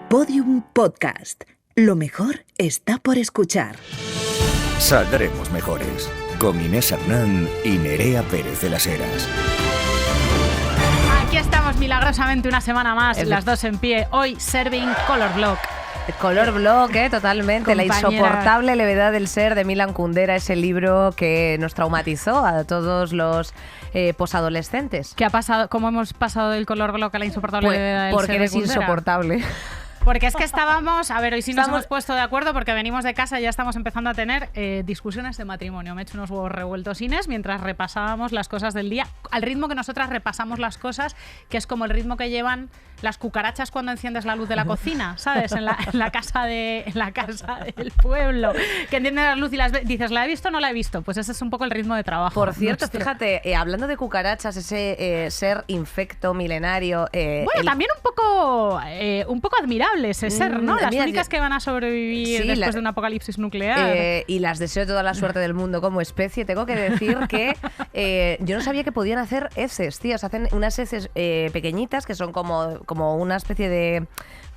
Podium Podcast. Lo mejor está por escuchar. Saldremos mejores. Con Inés Hernán y Nerea Pérez de las Heras. Aquí estamos milagrosamente una semana más, las dos en pie. Hoy serving Color Block. Color Block, totalmente. Compañera. La insoportable levedad del ser de Milan Kundera, ese libro que nos traumatizó a todos los posadolescentes. ¿Qué ha pasado? ¿Cómo hemos pasado del Color Block a la insoportable levedad del ser? Porque de eres Kundera? insoportable. Porque es que estábamos, a ver, hoy sí nos hemos puesto de acuerdo porque venimos de casa y ya estamos empezando a tener discusiones de matrimonio. Me he hecho unos huevos revueltos, Inés, mientras repasábamos las cosas del día, al ritmo que nosotras repasamos las cosas, que es como el ritmo que llevan las cucarachas cuando enciendes la luz de la cocina, ¿sabes? En la casa del pueblo, que encienden la luz y dices, ¿la he visto o no la he visto? Pues ese es un poco el ritmo de trabajo. Por cierto, nuestro. fíjate, hablando de cucarachas, ese ser infecto milenario... Bueno, también un poco admirable ese ser, ¿no? Las mira, únicas que van a sobrevivir después de un apocalipsis nuclear. Y las deseo toda la suerte del mundo como especie. Tengo que decir que yo no sabía que podían hacer heces, tío. Se hacen unas heces pequeñitas que son como una especie de...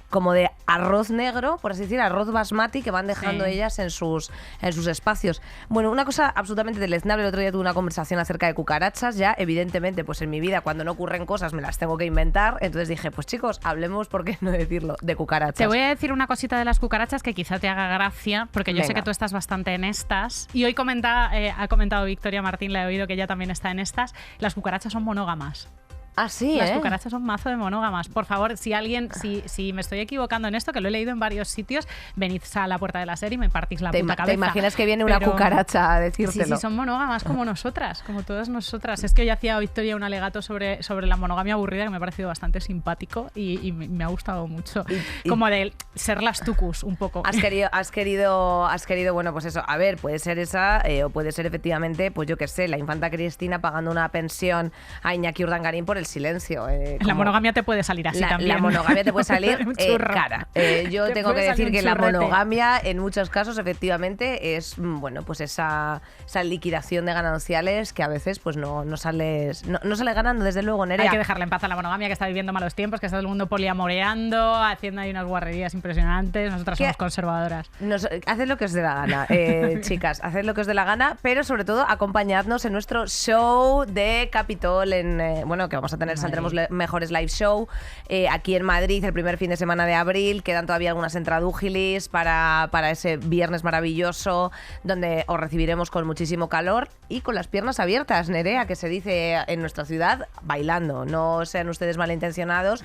como de arroz negro, por así decir, arroz basmati que van dejando ellas en sus espacios. Bueno, una cosa absolutamente deleznable. El otro día tuve una conversación acerca de cucarachas. Ya, evidentemente, pues en mi vida, cuando no ocurren cosas, me las tengo que inventar. Entonces dije, pues chicos, hablemos, ¿por qué no decirlo?, de cucarachas. Te voy a decir una cosita de las cucarachas que quizá te haga gracia, porque yo sé Venga. que tú estás bastante en estas. Y hoy ha comentado Victoria Martín, la he oído que ella también está en estas. Las cucarachas son monógamas. Ah, sí, Las cucarachas son mazo de monógamas. Por favor, si me estoy equivocando en esto, que lo he leído en varios sitios, venid a la puerta de la serie y me partís la puta cabeza. ¿Te imaginas que viene una cucaracha a decírtelo? Sí, son monógamas como nosotras, como todas nosotras. Es que hoy hacía Victoria un alegato sobre la monogamia aburrida que me ha parecido bastante simpático y me ha gustado mucho. Como de ser las tucus, un poco. Has querido, bueno, pues eso, a ver, puede ser esa o puede ser efectivamente, pues yo qué sé, la infanta Cristina pagando una pensión a Iñaki Urdangarín por el silencio. La monogamia te puede salir así también. La monogamia te puede salir cara. Yo Te tengo que puede salir decir un que la churrete. monogamia en muchos casos efectivamente es, bueno, pues esa liquidación de gananciales que a veces pues no sale ganando, desde luego, Nerea. Hay que dejarle en paz a la monogamia, que está viviendo malos tiempos, que está todo el mundo poliamoreando, haciendo ahí unas guarrerías impresionantes. Nosotras somos conservadoras. Haced lo que os dé la gana, chicas, haced lo que os dé la gana, pero sobre todo acompañadnos en nuestro show de Capitol, bueno, que vamos a tener, saldremos mejores live show aquí en Madrid el primer fin de semana de abril. Quedan todavía algunas entradúgilis para ese viernes maravilloso, donde os recibiremos con muchísimo calor y con las piernas abiertas, Nerea, que se dice en nuestra ciudad, bailando. No sean ustedes malintencionados,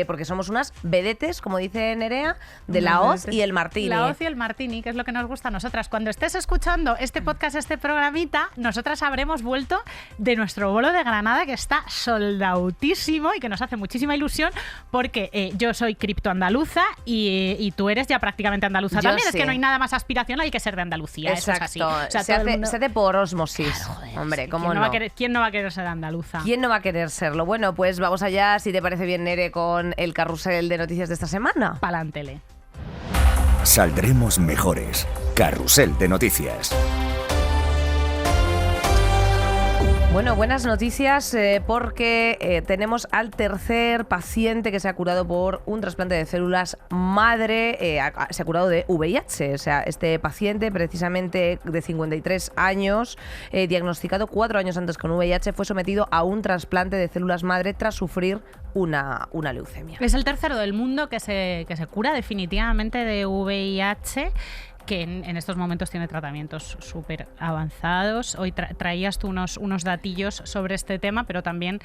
porque somos unas vedetes, como dice Nerea, de la hoz y el martini. La hoz y el martini, que es lo que nos gusta a nosotras. Cuando estés escuchando este podcast, este programita, nosotras habremos vuelto de nuestro bolo de Granada, que está soldautísimo y que nos hace muchísima ilusión, porque yo soy criptoandaluza y tú eres ya prácticamente andaluza también. Sí. Es que no hay nada más aspiracional que ser de Andalucía. Exacto. Eso es así. O sea, se hace por osmosis. Claro, joder, hombre, sí. ¿cómo ¿Quién no va a querer ser andaluza? ¿Quién no va a querer serlo? Bueno, pues vamos allá, si te parece bien, Nere, con el carrusel de noticias de esta semana. Palántele. Saldremos mejores. Carrusel de noticias. Bueno, buenas noticias porque tenemos al tercer paciente que se ha curado por un trasplante de células madre, se ha curado de VIH. O sea, este paciente, precisamente de 53 años, diagnosticado 4 años antes con VIH, fue sometido a un trasplante de células madre tras sufrir una leucemia. Es el tercero del mundo que se cura definitivamente de VIH, que en estos momentos tiene tratamientos súper avanzados. Hoy traías tú unos datillos sobre este tema, pero también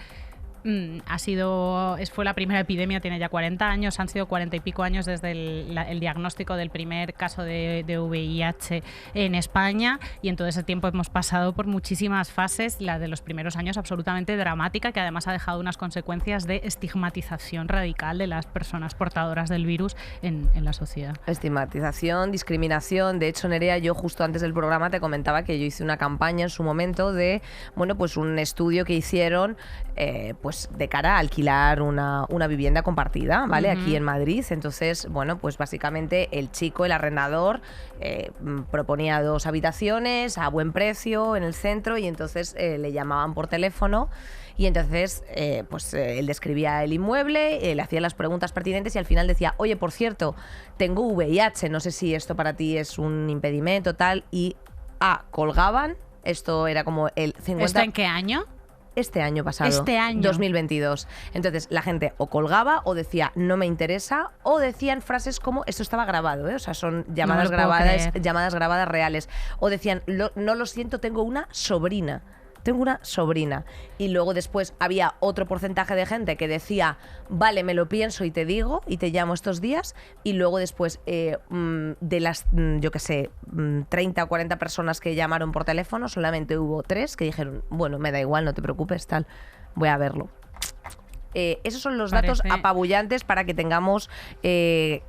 fue la primera epidemia, tiene ya 40 años, han sido 40 y pico años desde el diagnóstico del primer caso de VIH en España, y en todo ese tiempo hemos pasado por muchísimas fases, la de los primeros años absolutamente dramática, que además ha dejado unas consecuencias de estigmatización radical de las personas portadoras del virus en la sociedad. Estigmatización, discriminación. De hecho, Nerea, yo justo antes del programa te comentaba que yo hice una campaña en su momento de, bueno, pues un estudio que hicieron, pues pues de cara a alquilar una vivienda compartida, ¿vale? Aquí en Madrid. Entonces, bueno, pues básicamente el chico, el arrendador, proponía 2 habitaciones a buen precio en el centro y entonces le llamaban por teléfono. Y entonces, él describía el inmueble, le hacía las preguntas pertinentes y al final decía, oye, por cierto, tengo VIH, no sé si esto para ti es un impedimento, tal, y colgaban. Esto era como el 50... ¿Esto en qué año? Este año pasado. Este año. 2022. Entonces, la gente o colgaba o decía, no me interesa, o decían frases como, esto estaba grabado, ¿eh? O sea, son llamadas grabadas reales. O decían, no lo siento, tengo una sobrina. Y luego después había otro porcentaje de gente que decía, vale, me lo pienso y te digo, y te llamo estos días. Y luego después, de las, 30 o 40 personas que llamaron por teléfono, solamente hubo 3 que dijeron, bueno, me da igual, no te preocupes, tal, voy a verlo. Esos son los datos apabullantes para que tengamos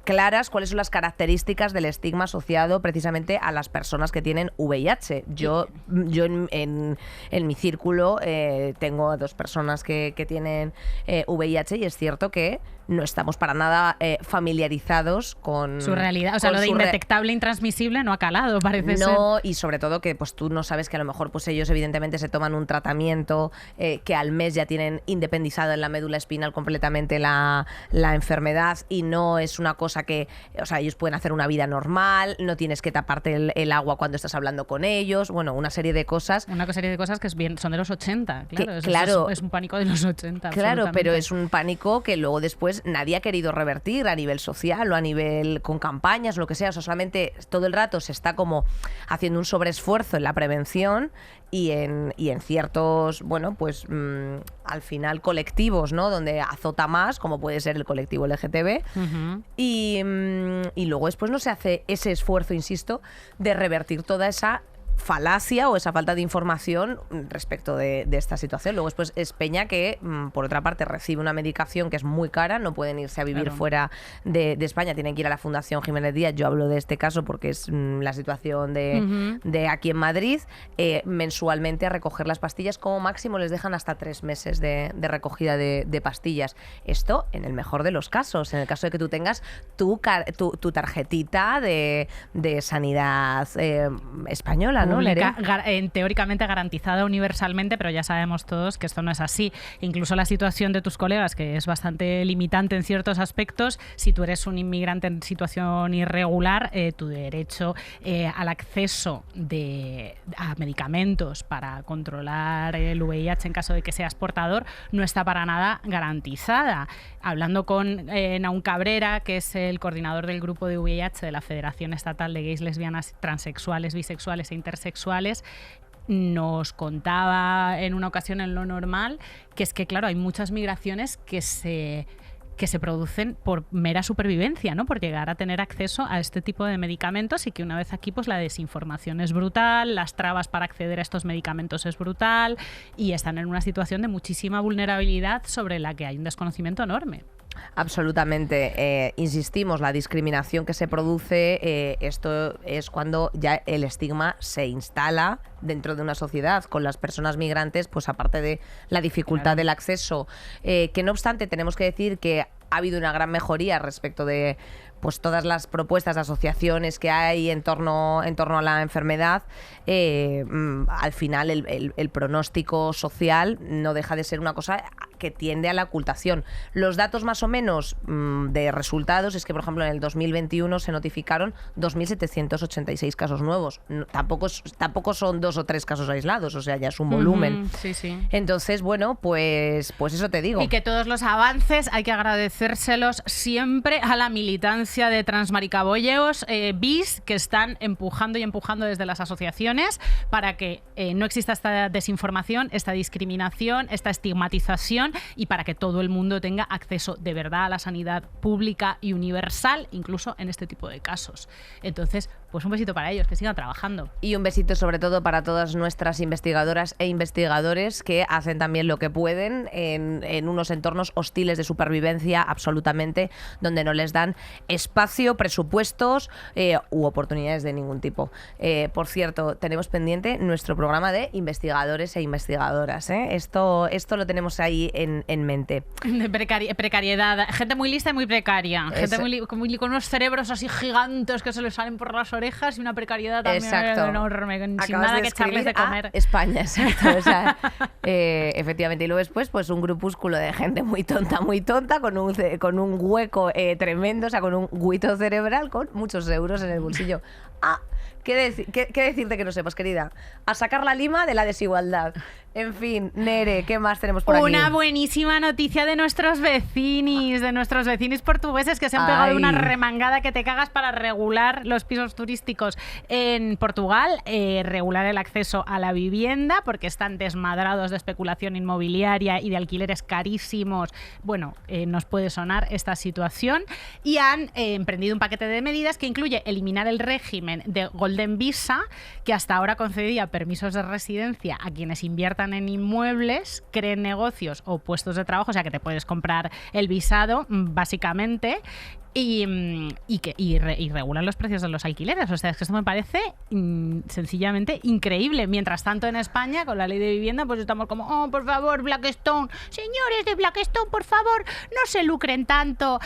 claras cuáles son las características del estigma asociado precisamente a las personas que tienen VIH. Yo en mi círculo tengo a 2 personas que tienen VIH y es cierto que no estamos para nada familiarizados con su realidad. O sea, lo de indetectable, intransmisible no ha calado, parece ser. No, y sobre todo que pues tú no sabes que a lo mejor pues ellos evidentemente se toman un tratamiento que al mes ya tienen independizado en la médula espinal completamente la enfermedad y no es una cosa que, o sea, ellos pueden hacer una vida normal, no tienes que taparte el agua cuando estás hablando con ellos, bueno, una serie de cosas. Una serie de cosas que son de los 80, claro. Claro. Es un pánico de los 80. Claro, pero es un pánico que luego después nadie ha querido revertir a nivel social o a nivel con campañas o lo que sea. O sea, solamente todo el rato se está como haciendo un sobreesfuerzo en la prevención y en ciertos, bueno, pues al final colectivos, ¿no? Donde azota más, como puede ser el colectivo LGTB. Y luego después no se hace ese esfuerzo, insisto, de revertir toda esa falacia o esa falta de información respecto de esta situación. Luego después es peña que, por otra parte, recibe una medicación que es muy cara, no pueden irse a vivir fuera de España, tienen que ir a la Fundación Jiménez Díaz. Yo hablo de este caso porque es la situación de aquí en Madrid, mensualmente a recoger las pastillas. Como máximo les dejan hasta 3 meses de recogida de pastillas. Esto en el mejor de los casos, en el caso de que tú tengas tu tarjetita de sanidad española, ¿no? Teóricamente garantizada universalmente, pero ya sabemos todos que esto no es así. Incluso la situación de tus colegas, que es bastante limitante en ciertos aspectos, si tú eres un inmigrante en situación irregular, tu derecho al acceso a medicamentos para controlar el VIH en caso de que seas portador no está para nada garantizada. Hablando con Naún Cabrera, que es el coordinador del grupo de VIH de la Federación Estatal de Gays, Lesbianas, Transexuales, Bisexuales e Intersexuales, nos contaba en una ocasión en Lo Normal que es que, claro, hay muchas migraciones que se producen por mera supervivencia, ¿no? Por llegar a tener acceso a este tipo de medicamentos, y que una vez aquí pues la desinformación es brutal, las trabas para acceder a estos medicamentos es brutal y están en una situación de muchísima vulnerabilidad sobre la que hay un desconocimiento enorme. Absolutamente. Insistimos, la discriminación que se produce, esto es cuando ya el estigma se instala dentro de una sociedad. Con las personas migrantes, pues aparte de la dificultad del acceso, que no obstante tenemos que decir que ha habido una gran mejoría respecto de pues todas las propuestas de asociaciones que hay en torno a la enfermedad. Al final el pronóstico social no deja de ser una cosa que tiende a la ocultación. Los datos más o menos de resultados es que, por ejemplo, en el 2021 se notificaron 2.786 casos nuevos. Tampoco son 2 o 3 casos aislados, o sea, ya es un volumen. Sí, sí. Entonces, bueno, pues eso te digo. Y que todos los avances hay que agradecérselos siempre a la militancia de transmaricabolleos bis que están empujando desde las asociaciones para que no exista esta desinformación, esta discriminación, esta estigmatización, y para que todo el mundo tenga acceso de verdad a la sanidad pública y universal, incluso en este tipo de casos. Entonces, pues un besito para ellos, que sigan trabajando. Y un besito sobre todo para todas nuestras investigadoras e investigadores que hacen también lo que pueden en unos entornos hostiles de supervivencia absolutamente, donde no les dan espacio, presupuestos u oportunidades de ningún tipo. Por cierto, tenemos pendiente nuestro programa de investigadores e investigadoras. Esto lo tenemos ahí en mente. De precariedad. Gente muy lista y muy precaria. Gente con unos cerebros así gigantes que se les salen por las orejas y una precariedad también enorme, sin nada que echarles de comer. España, exacto. O sea, efectivamente. Y luego después, pues un grupúsculo de gente muy tonta, con un hueco tremendo, o sea, con un huito cerebral, con muchos euros en el bolsillo. ¿Qué decirte que no sepas, querida? A sacar la lima de la desigualdad. En fin, Nere, ¿qué más tenemos por aquí? Una buenísima noticia de nuestros vecinos portugueses que se han pegado una remangada que te cagas para regular los pisos turísticos en Portugal, regular el acceso a la vivienda, porque están desmadrados de especulación inmobiliaria y de alquileres carísimos. Bueno, nos puede sonar esta situación. Y han emprendido un paquete de medidas que incluye eliminar el régimen de Golden Visa, que hasta ahora concedía permisos de residencia a quienes inviertan en inmuebles, creen negocios o puestos de trabajo, o sea que te puedes comprar el visado, básicamente. Y regulan los precios de los alquileres. O sea, es que esto me parece sencillamente increíble. Mientras tanto, en España, con la ley de vivienda, pues estamos como, por favor, Blackstone, señores de Blackstone, por favor, no se lucren tanto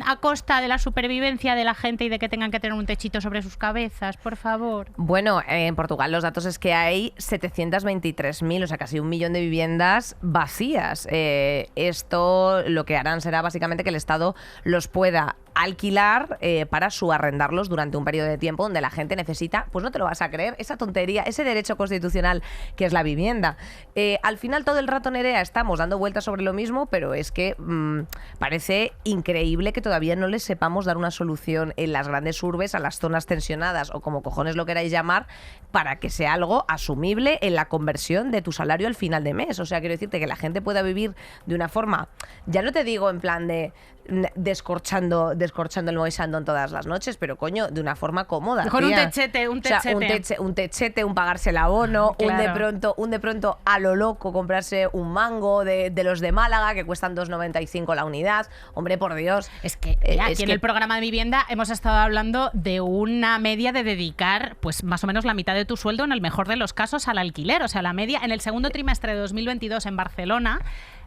a costa de la supervivencia de la gente y de que tengan que tener un techito sobre sus cabezas, por favor. Bueno, en Portugal los datos es que hay 723.000, o sea, casi 1 millón de viviendas vacías. Esto lo que harán será básicamente que el Estado los pueda alquilar para subarrendarlos durante un periodo de tiempo donde la gente necesita, pues no te lo vas a creer, esa tontería, ese derecho constitucional que es la vivienda. Al final todo el rato, Nerea, estamos dando vueltas sobre lo mismo, pero es que parece increíble que todavía no les sepamos dar una solución en las grandes urbes, a las zonas tensionadas o como cojones lo queráis llamar, para que sea algo asumible en la conversión de tu salario al final de mes. O sea, quiero decirte que la gente pueda vivir de una forma, ya no te digo en plan de descorchando el Moët Chandon todas las noches, pero coño, de una forma cómoda. Con tía. un techete. O sea, un techete, un pagarse el abono, claro. un de pronto a lo loco comprarse un mango de los de Málaga que cuestan 2,95 la unidad. Hombre, por Dios. Es que aquí en el programa de vivienda hemos estado hablando de una media de dedicar pues más o menos la mitad de tu sueldo, en el mejor de los casos, al alquiler. O sea, la media en el segundo trimestre de 2022 en Barcelona,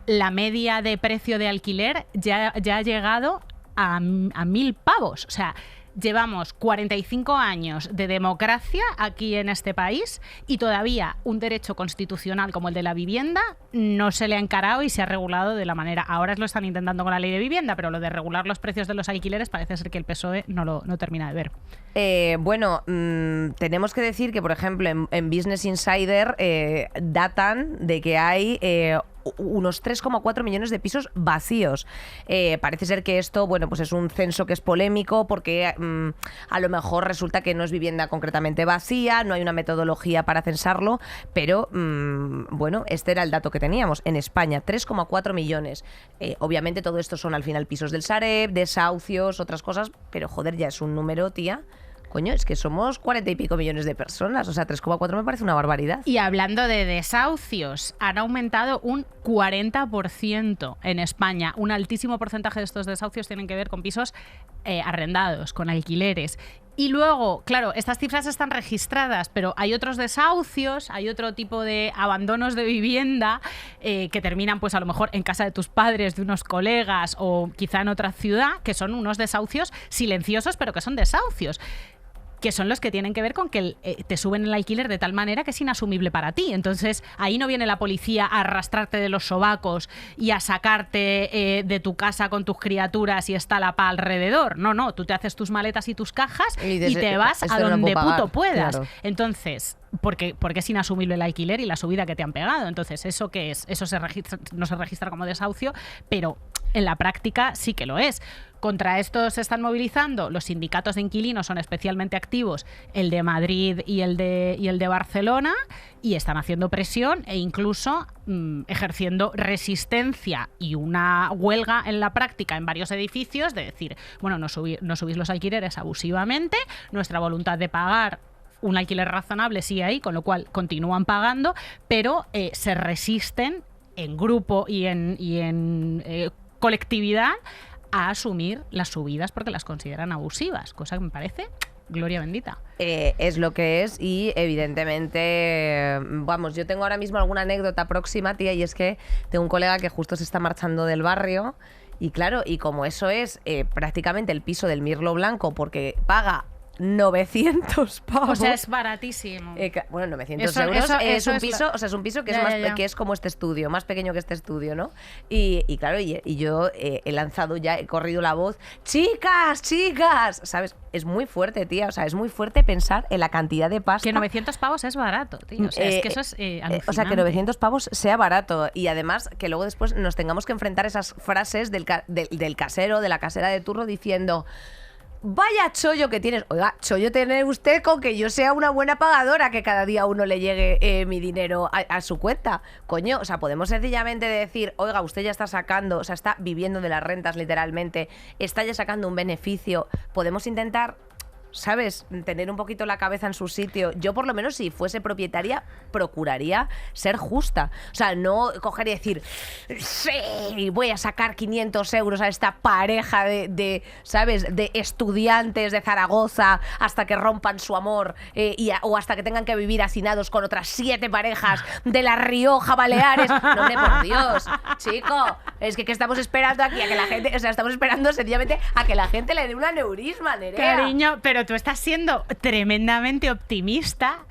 la media de precio de alquiler ya ha llegado a 1.000 pavos. O sea, llevamos 45 años de democracia aquí en este país y todavía un derecho constitucional como el de la vivienda no se le ha encarado y se ha regulado de la manera. Ahora lo están intentando con la ley de vivienda, pero lo de regular los precios de los alquileres parece ser que el PSOE no termina de ver. Bueno, tenemos que decir que, por ejemplo, en Business Insider datan de que hay unos 3,4 millones de pisos vacíos. Parece ser que esto, bueno, pues es un censo que es polémico porque a lo mejor resulta que no es vivienda concretamente vacía, no hay una metodología para censarlo, pero bueno, este era el dato que teníamos. En España, 3,4 millones. Obviamente todo esto son al final pisos del Sareb, desahucios, otras cosas, pero joder, ya es un número, tía. Coño, es que somos 40 y pico millones de personas, o sea, 3,4 me parece una barbaridad. Y hablando de desahucios, han aumentado un 40% en España. Un altísimo porcentaje de estos desahucios tienen que ver con pisos arrendados, con alquileres. Y luego, claro, estas cifras están registradas, pero hay otros desahucios, hay otro tipo de abandonos de vivienda que terminan, pues a lo mejor en casa de tus padres, de unos colegas o quizá en otra ciudad, que son unos desahucios silenciosos, pero que son desahucios, que son los que tienen que ver con que te suben el alquiler de tal manera que es inasumible para ti. Entonces, ahí no viene la policía a arrastrarte de los sobacos y a sacarte de tu casa con tus criaturas y está la pa alrededor. No, tú te haces tus maletas y tus cajas y te vas a donde puto puedas. Claro. Entonces, porque es inasumible el alquiler y la subida que te han pegado. Entonces, ¿eso qué es? Eso no se registra como desahucio, pero en la práctica sí que lo es. Contra esto se están movilizando, los sindicatos de inquilinos son especialmente activos, el de Madrid y el de Barcelona, y están haciendo presión e incluso ejerciendo resistencia y una huelga en la práctica en varios edificios de decir, bueno, no subís los alquileres abusivamente, nuestra voluntad de pagar un alquiler razonable sigue ahí, con lo cual continúan pagando, pero se resisten en grupo y en colectividad a asumir las subidas porque las consideran abusivas, cosa que me parece gloria bendita. Es lo que es y evidentemente, vamos, yo tengo ahora mismo alguna anécdota próxima, tía, y es que tengo un colega que justo se está marchando del barrio y claro, y como eso es prácticamente el piso del Mirlo Blanco porque paga 900 pavos. O sea, es baratísimo. Bueno, 900 euros es un piso, o sea, es un piso que que es como este estudio, más pequeño que este estudio, ¿no? Y claro, y yo he lanzado ya, he corrido la voz, chicas, ¿sabes? Es muy fuerte, tía, o sea, es muy fuerte pensar en la cantidad de pasta. Que 900 pavos es barato, tío, o sea, es que eso es alucinante. O sea, que 900 pavos sea barato y además que luego después nos tengamos que enfrentar esas frases del casero, de la casera de turno diciendo... Vaya chollo que tienes. Oiga, chollo tiene usted con que yo sea una buena pagadora, que cada día a uno le llegue mi dinero a su cuenta. Coño, o sea, podemos sencillamente decir, oiga, usted ya está sacando, o sea, está viviendo de las rentas literalmente, está ya sacando un beneficio. Podemos intentar... ¿sabes? Tener un poquito la cabeza en su sitio. Yo, por lo menos, si fuese propietaria, procuraría ser justa. O sea, no coger y decir, sí, voy a sacar 500 euros a esta pareja ¿sabes? De estudiantes de Zaragoza hasta que rompan su amor o hasta que tengan que vivir hacinados con otras 7 parejas de La Rioja, Baleares. No, hombre, por Dios, chico. Es que estamos esperando aquí a que la gente... O sea, estamos esperando sencillamente a que la gente le dé un aneurisma, Nerea. Cariño, pero tú estás siendo tremendamente optimista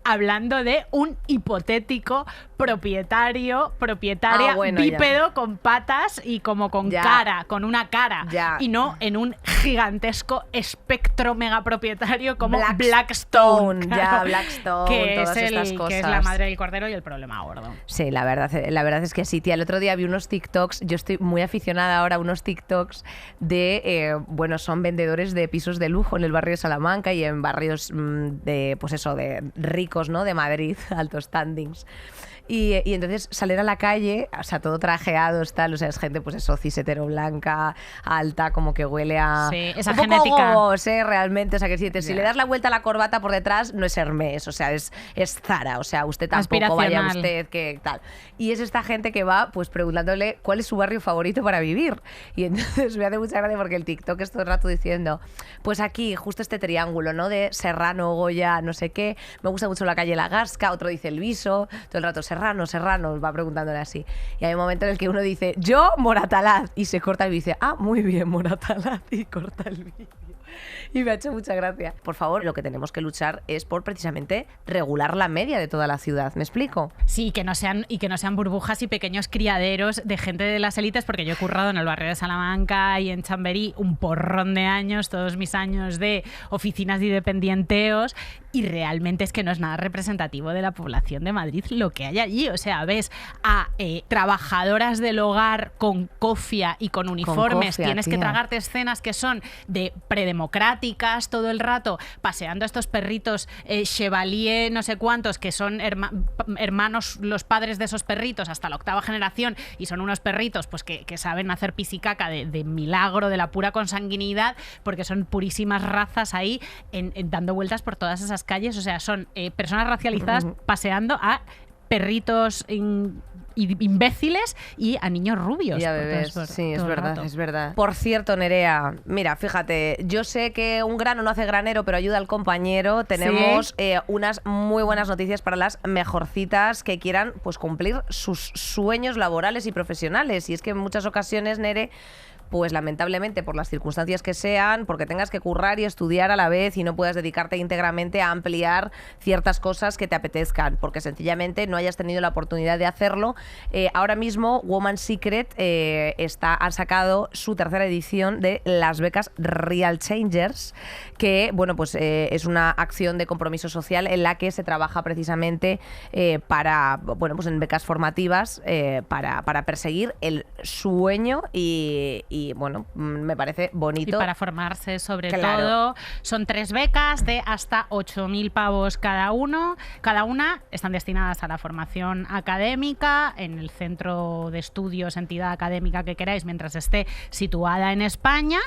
hablando de un hipotético propietaria bípedo ya. Con patas y como con ya. cara, con una cara ya. Y no en un gigantesco espectro megapropietario como Blackstone, claro, ya Blackstone, que todas estas cosas. Que es la madre del cordero y el problema gordo. Sí, la verdad es que sí, tía. El otro día vi unos TikToks, yo estoy muy aficionada ahora a unos TikToks de, bueno, son vendedores de pisos de lujo en el barrio de Salamanca y en barrios de, pues eso, de ricos, ¿no? De Madrid, altos standings. Y entonces salir a la calle, o sea, todo trajeados, tal, o sea, es gente, pues eso, cis hetero blanca, alta, como que huele a... Sí, esa un genética. poco gogos, realmente, o sea, que si le das la vuelta a la corbata por detrás, no es Hermès, o sea, es Zara, o sea, usted tampoco vaya usted, que tal. Y es esta gente que va, pues, preguntándole cuál es su barrio favorito para vivir. Y entonces me hace mucha gracia porque el TikTok es todo el rato diciendo, pues aquí, justo este triángulo, ¿no? De Serrano, Goya, no sé qué, me gusta mucho la calle La Gasca, otro dice El Viso, todo el rato Serrano, va preguntándole así. Y hay un momento en el que uno dice, yo, Moratalaz, y se corta y dice, ah, muy bien, Moratalaz, y corta el vídeo. Y me ha hecho mucha gracia. Por favor, lo que tenemos que luchar es por precisamente regular la media de toda la ciudad. ¿Me explico? Sí, que no sean burbujas y pequeños criaderos de gente de las élites, porque yo he currado en el barrio de Salamanca y en Chamberí un porrón de años, todos mis años de oficinas y dependienteos, y realmente es que no es nada representativo de la población de Madrid lo que hay allí. O sea, ves a trabajadoras del hogar con cofia y con uniformes, tienes que tragarte escenas que son de predemocráticas todo el rato, paseando a estos perritos Chevalier no sé cuántos, que son hermanos los padres de esos perritos hasta la 8ª generación, y son unos perritos pues que saben hacer pis y caca de milagro, de la pura consanguinidad, porque son purísimas razas ahí dando vueltas por todas esas calles. O sea, son personas racializadas paseando a perritos imbéciles y a niños rubios. Y a bebés, sí, es verdad, es verdad. Por cierto, Nerea, mira, fíjate, yo sé que un grano no hace granero, pero ayuda al compañero. Tenemos unas muy buenas noticias para las mejorcitas que quieran pues cumplir sus sueños laborales y profesionales. Y es que en muchas ocasiones, Nere, pues lamentablemente por las circunstancias que sean, porque tengas que currar y estudiar a la vez y no puedas dedicarte íntegramente a ampliar ciertas cosas que te apetezcan, porque sencillamente no hayas tenido la oportunidad de hacerlo. Ahora mismo Woman's Secret han sacado su 3ª edición de las becas Real Changers, que bueno, pues es una acción de compromiso social en la que se trabaja precisamente pues en becas formativas para perseguir el sueño y y bueno, me parece bonito. Y para formarse sobre todo, son 3 becas de hasta 8.000 pavos cada una. Están destinadas a la formación académica en el centro de estudios, entidad académica que queráis, mientras esté situada en España.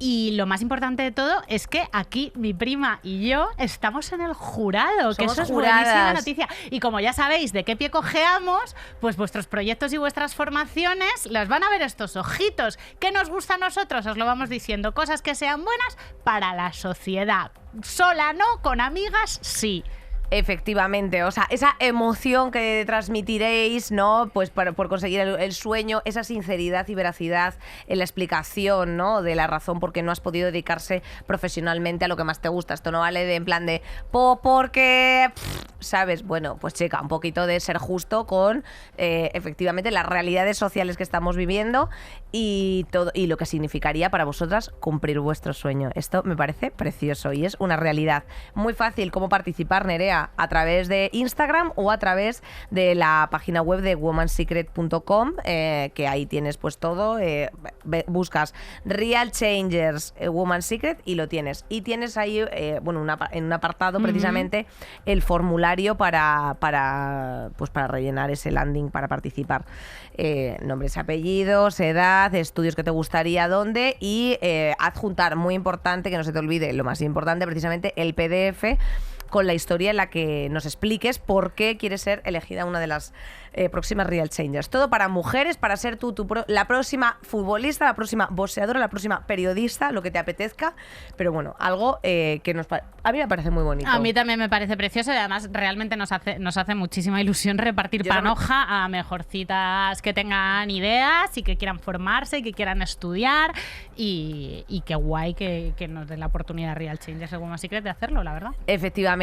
Y lo más importante de todo es que aquí mi prima y yo estamos en el jurado, que eso es buenísima noticia. Y como ya sabéis de qué pie cojeamos, pues vuestros proyectos y vuestras formaciones las van a ver estos ojitos. ¿Qué nos gusta a nosotros? Os lo vamos diciendo. Cosas que sean buenas para la sociedad. Sola no, con amigas sí. Efectivamente, o sea, esa emoción que transmitiréis, ¿no? Pues por conseguir el sueño, esa sinceridad y veracidad en la explicación, ¿no? De la razón por qué no has podido dedicarse profesionalmente a lo que más te gusta. Esto no vale de en plan de porque, ¿sabes? Bueno, pues chica, un poquito de ser justo con efectivamente las realidades sociales que estamos viviendo y todo y lo que significaría para vosotras cumplir vuestro sueño. Esto me parece precioso y es una realidad. Muy fácil cómo participar, Nerea, a través de Instagram o a través de la página web de womansecret.com, que ahí tienes pues todo, buscas Real Changers Woman Secret y lo tienes. Y tienes ahí, bueno, en un apartado precisamente el formulario para rellenar ese landing para participar. Nombres, apellidos, edad, estudios que te gustaría, dónde y adjuntar, muy importante, que no se te olvide, lo más importante precisamente, el PDF con la historia en la que nos expliques por qué quieres ser elegida una de las próximas Real Changers. Todo para mujeres, para ser tú la próxima futbolista, la próxima boxeadora, la próxima periodista, lo que te apetezca. Pero bueno, algo que a mí me parece muy bonito. A mí también me parece precioso y además realmente nos hace muchísima ilusión repartir panoja a mejorcitas que tengan ideas y que quieran formarse y que quieran estudiar y qué guay que nos den la oportunidad Real Changers de Women's Secret de hacerlo, la verdad. Efectivamente.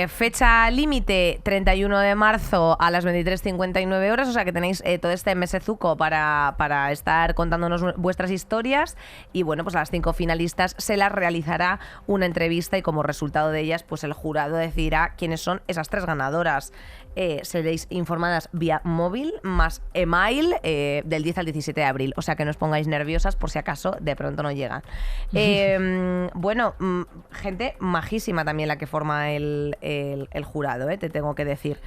Fecha límite 31 de marzo a las 23:59 horas, o sea que tenéis todo este mesezuco para estar contándonos vuestras historias y bueno, pues a las 5 finalistas se las realizará una entrevista y como resultado de ellas pues el jurado decidirá quiénes son esas 3 ganadoras. Seréis informadas vía móvil más email del 10 al 17 de abril, o sea que no os pongáis nerviosas por si acaso de pronto no llegan. Bueno, gente majísima también la que forma el jurado, te tengo que decir.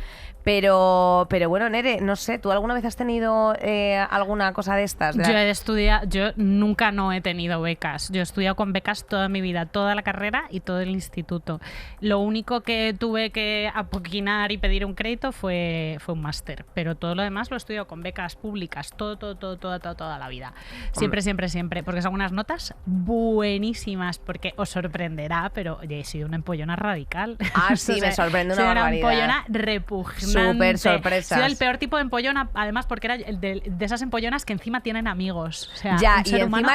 Pero bueno, Nere, no sé, ¿tú alguna vez has tenido alguna cosa de estas? Yo nunca no he tenido becas. Yo he estudiado con becas toda mi vida, toda la carrera y todo el instituto. Lo único que tuve que apoquinar y pedir un crédito fue un máster, pero todo lo demás lo he estudiado con becas públicas, toda la vida. Siempre, porque son unas notas buenísimas, porque os sorprenderá, pero oye, he sido una empollona radical. Ah, sí, o sea, me sorprende una barbaridad. Una empollona repugnante. Súper sorpresas. Soy el peor tipo de empollona, además porque era de esas empollonas que encima tienen amigos. O sea, ya, un ser humano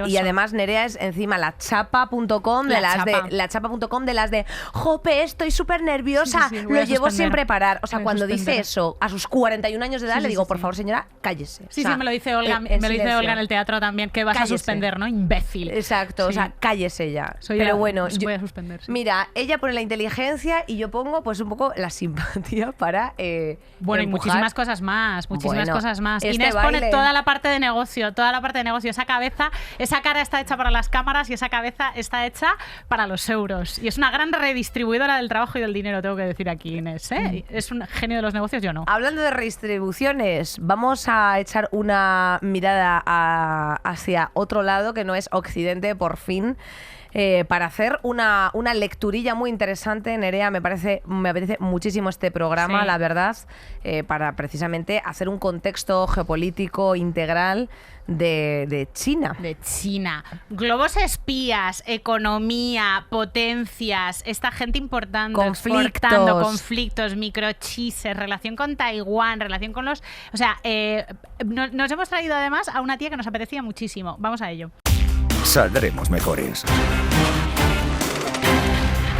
y además Nerea es encima la chapa.com de las de jope, estoy súper nerviosa, sí, lo llevo sin preparar. O sea, cuando suspender. dice eso a sus 41 años de edad, le digo, por favor, señora, cállese. Sí, o sea, me lo dice Olga, en el teatro también, que vas a suspender, ¿no? Imbécil. Exacto, sí. O sea, cállese ya. Pero bueno, voy a suspender. Sí. Mira, ella pone la inteligencia y yo pongo pues un poco la simpatía para bueno, y muchísimas cosas más, cosas más. Inés pone toda la parte de negocio, esa cabeza, esa cara está hecha para las cámaras y esa cabeza está hecha para los euros. Y es una gran redistribuidora del trabajo y del dinero, tengo que decir aquí, Inés, ¿eh? Es un genio de los negocios, yo no. Hablando de redistribuciones, vamos a echar una mirada hacia otro lado que no es Occidente, por fin. Para hacer una lecturilla muy interesante, Nerea, me apetece muchísimo este programa, sí. La verdad, para precisamente hacer un contexto geopolítico integral de China. De China. Globos espías, economía, potencias, esta gente importante, conflictos, microchises, relación con Taiwán, relación con los... O sea, nos hemos traído además a una tía que nos apetecía muchísimo. Vamos a ello. Saldremos mejores.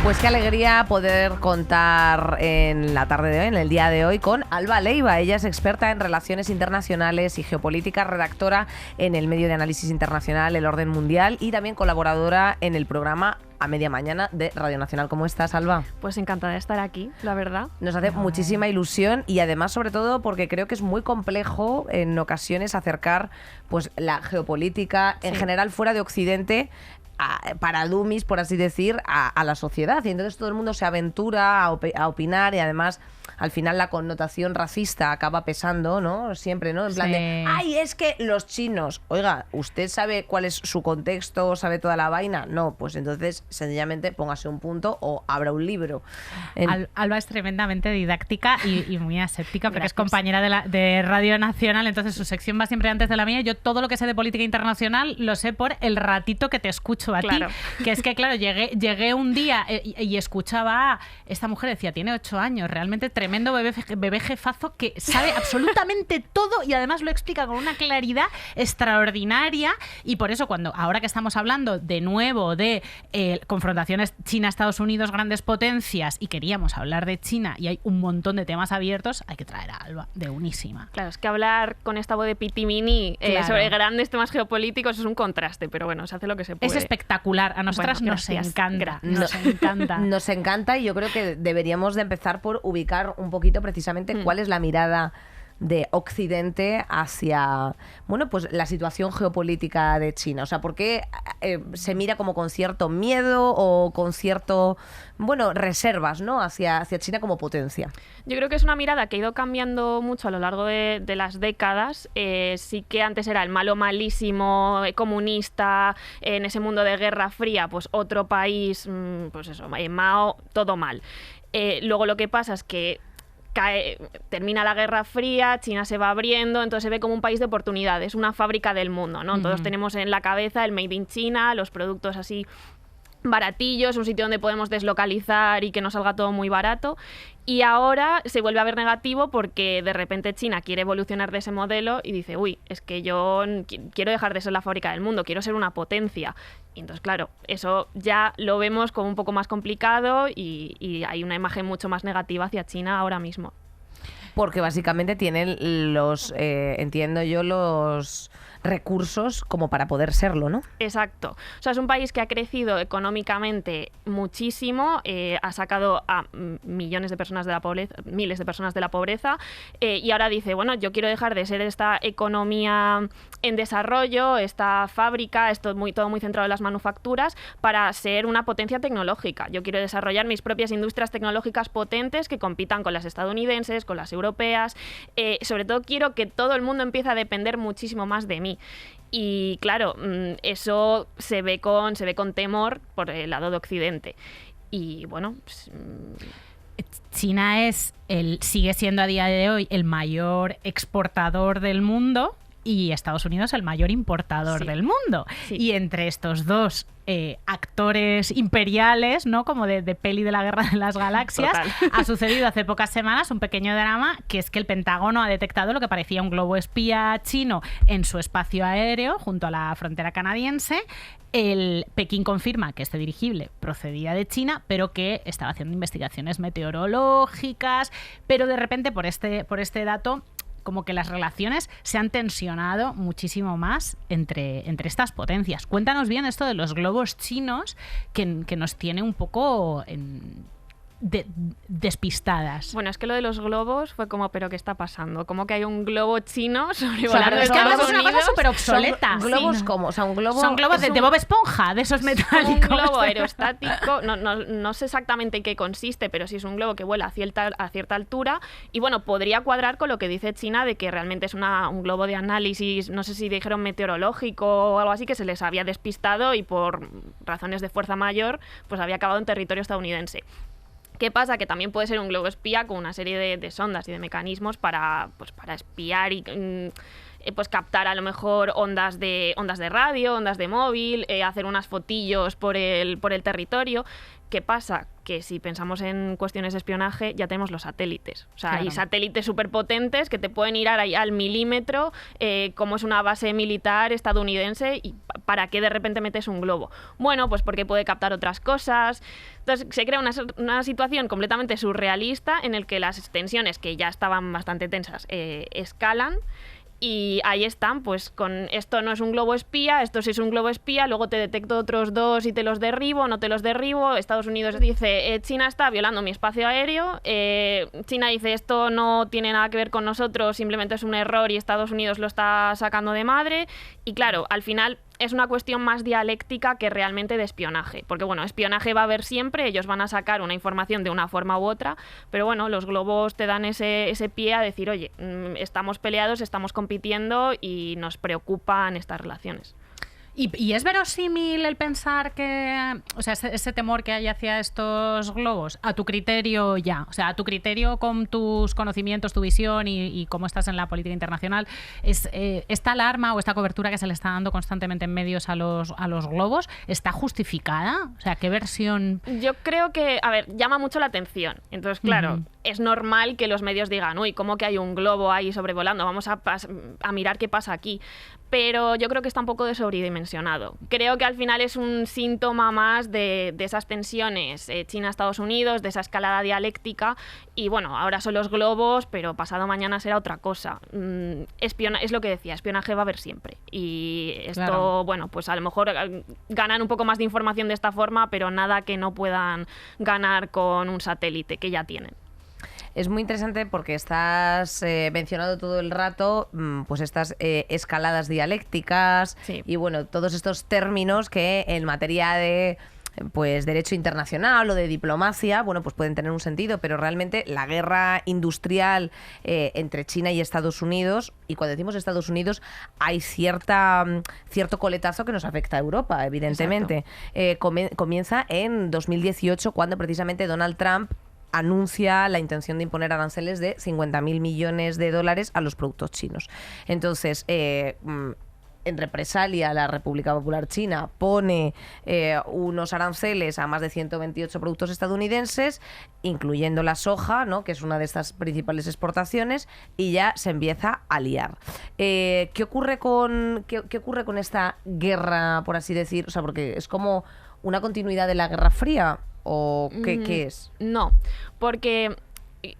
Pues qué alegría poder contar en la tarde de hoy, en el día de hoy, con Alba Leiva. Ella es experta en relaciones internacionales y geopolítica, redactora en el medio de análisis internacional El Orden Mundial y también colaboradora en el programa a media mañana de Radio Nacional. ¿Cómo estás, Alba? Pues encantada de estar aquí, la verdad. Nos hace muchísima ilusión y además, sobre todo, porque creo que es muy complejo en ocasiones acercar pues la geopolítica en general fuera de Occidente para dummies, por así decir, a la sociedad. Y entonces todo el mundo se aventura a opinar y además al final la connotación racista acaba pesando, ¿no? Siempre, ¿no? En plan de, ¡ay, es que los chinos! Oiga, ¿usted sabe cuál es su contexto? ¿Sabe toda la vaina? No, pues entonces sencillamente póngase un punto o abra un libro. Alba es tremendamente didáctica y muy aséptica porque es compañera de Radio Nacional, entonces su sección va siempre antes de la mía. Yo todo lo que sé de política internacional lo sé por el ratito que te escucho a ti. Que es que, claro, llegué un día y escuchaba a esta mujer, decía, tiene 8 años, realmente tremendo bebé jefazo que sabe absolutamente todo y además lo explica con una claridad extraordinaria. Y por eso, ahora que estamos hablando de nuevo de confrontaciones China-Estados Unidos, grandes potencias, y queríamos hablar de China y hay un montón de temas abiertos, hay que traer a Alba de unísima. Claro, es que hablar con esta voz de pitimini sobre grandes temas geopolíticos es un contraste, pero bueno, se hace lo que se puede. Es espectacular, a nosotras nos encanta. Nos encanta y yo creo que deberíamos de empezar por ubicar un poquito precisamente cuál es la mirada de Occidente hacia, bueno, pues la situación geopolítica de China. O sea, ¿por qué se mira como con cierto miedo o con cierto, bueno, reservas, ¿no? hacia China como potencia? Yo creo que es una mirada que ha ido cambiando mucho a lo largo de las décadas. Sí que antes era el malo malísimo, comunista, en ese mundo de Guerra Fría, pues otro país, pues eso, Mao, todo mal. Luego lo que pasa es que termina la Guerra Fría, China se va abriendo, entonces se ve como un país de oportunidades, una fábrica del mundo, ¿no? Todos tenemos en la cabeza el Made in China, los productos así baratillos, un sitio donde podemos deslocalizar y que nos salga todo muy barato. Y ahora se vuelve a ver negativo porque de repente China quiere evolucionar de ese modelo y dice, uy, es que yo quiero dejar de ser la fábrica del mundo, quiero ser una potencia. Y entonces, claro, eso ya lo vemos como un poco más complicado y hay una imagen mucho más negativa hacia China ahora mismo. Porque básicamente tienen los, entiendo yo, los recursos como para poder serlo, ¿no? Exacto. O sea, es un país que ha crecido económicamente muchísimo, ha sacado a millones de personas de la pobreza, miles de personas de la pobreza, y ahora dice, bueno, yo quiero dejar de ser esta economía en desarrollo, esta fábrica, todo muy centrado en las manufacturas, para ser una potencia tecnológica. Yo quiero desarrollar mis propias industrias tecnológicas potentes que compitan con las estadounidenses, con las europeas. Sobre todo quiero que todo el mundo empiece a depender muchísimo más de mí. Y claro, eso se ve con temor por el lado de Occidente. Y bueno, pues, China sigue siendo a día de hoy el mayor exportador del mundo y Estados Unidos el mayor importador del mundo. Sí. Y entre estos dos actores imperiales, ¿no? Como de peli de la Guerra de las Galaxias, ha sucedido hace pocas semanas un pequeño drama, que es que el Pentágono ha detectado lo que parecía un globo espía chino en su espacio aéreo junto a la frontera canadiense. Pekín confirma que este dirigible procedía de China, pero que estaba haciendo investigaciones meteorológicas, pero de repente por este dato como que las relaciones se han tensionado muchísimo más entre estas potencias. Cuéntanos bien esto de los globos chinos que nos tiene un poco despistadas. Bueno, es que lo de los globos fue como, ¿pero qué está pasando? ¿Cómo que hay un globo chino sobrevolando Estados Unidos? Es una cosa súper obsoleta. ¿Globos cómo? O sea, un globo... Son globos de Bob Esponja, de esos metálicos. Un globo aerostático, no sé exactamente en qué consiste, pero sí es un globo que vuela a cierta altura y bueno, podría cuadrar con lo que dice China de que realmente es un globo de análisis, no sé si dijeron meteorológico o algo así, que se les había despistado y por razones de fuerza mayor pues había acabado en territorio estadounidense. ¿Qué pasa? Que también puede ser un globo espía con una serie de sondas y de mecanismos para espiar y pues captar a lo mejor ondas de radio, ondas de móvil, hacer unas fotillos por el territorio. ¿Qué pasa? Que si pensamos en cuestiones de espionaje, ya tenemos los satélites. O sea, hay satélites superpotentes que te pueden ir ahí al milímetro, como es una base militar estadounidense, y ¿para qué de repente metes un globo? Bueno, pues porque puede captar otras cosas. Entonces se crea una situación completamente surrealista en el que las tensiones, que ya estaban bastante tensas, escalan. Y ahí están, pues con esto no es un globo espía, esto sí es un globo espía, luego te detecto otros 2 y te los derribo, no te los derribo. Estados Unidos dice, China está violando mi espacio aéreo, China dice, esto no tiene nada que ver con nosotros, simplemente es un error y Estados Unidos lo está sacando de madre. Y claro, al final es una cuestión más dialéctica que realmente de espionaje. Porque bueno, espionaje va a haber siempre, ellos van a sacar una información de una forma u otra, pero bueno, los globos te dan ese pie a decir, oye, estamos peleados, estamos compitiendo y nos preocupan estas relaciones. ¿Y es verosímil el pensar que, o sea, ese temor que hay hacia estos globos, a tu criterio ya, o sea, a tu criterio con tus conocimientos, tu visión y cómo estás en la política internacional, es esta alarma o esta cobertura que se le está dando constantemente en medios a los globos, ¿está justificada? O sea, ¿qué versión? Yo creo que, a ver, llama mucho la atención. Entonces, claro, es normal que los medios digan, uy, ¿cómo que hay un globo ahí sobrevolando? Vamos a mirar qué pasa aquí. Pero yo creo que está un poco sobredimensionado. Creo que al final es un síntoma más de esas tensiones China-Estados Unidos, de esa escalada dialéctica, y bueno, ahora son los globos, pero pasado mañana será otra cosa. Es lo que decía, espionaje va a haber siempre. Y esto, claro, bueno, pues a lo mejor ganan un poco más de información de esta forma, pero nada que no puedan ganar con un satélite que ya tienen. Es muy interesante porque estás mencionando todo el rato pues estas escaladas dialécticas, sí, y bueno, todos estos términos que en materia de pues derecho internacional o de diplomacia, bueno, pues pueden tener un sentido, pero realmente la guerra industrial entre China y Estados Unidos, y cuando decimos Estados Unidos hay cierto coletazo que nos afecta a Europa, evidentemente. Comienza en 2018, cuando precisamente Donald Trump anuncia la intención de imponer aranceles de 50.000 millones de dólares a los productos chinos. Entonces, en represalia, la República Popular China pone unos aranceles a más de 128 productos estadounidenses, incluyendo la soja, ¿no?, que es una de estas principales exportaciones, y ya se empieza a liar. ¿Qué ocurre con esta guerra, por así decir? O sea, porque es como una continuidad de la Guerra Fría. ¿O qué es? No, porque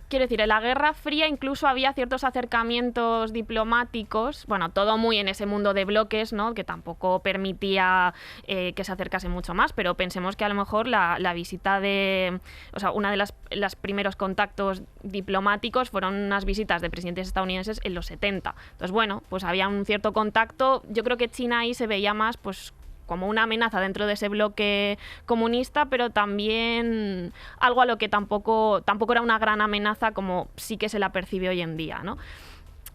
quiero decir, en la Guerra Fría incluso había ciertos acercamientos diplomáticos, bueno, todo muy en ese mundo de bloques, ¿no?, que tampoco permitía que se acercase mucho más, pero pensemos que a lo mejor la visita o sea, una de los primeros contactos diplomáticos fueron unas visitas de presidentes estadounidenses en los 70. Entonces, bueno, pues había un cierto contacto. Yo creo que China ahí se veía más, pues, como una amenaza dentro de ese bloque comunista, pero también algo a lo que tampoco era una gran amenaza como sí que se la percibe hoy en día, ¿no?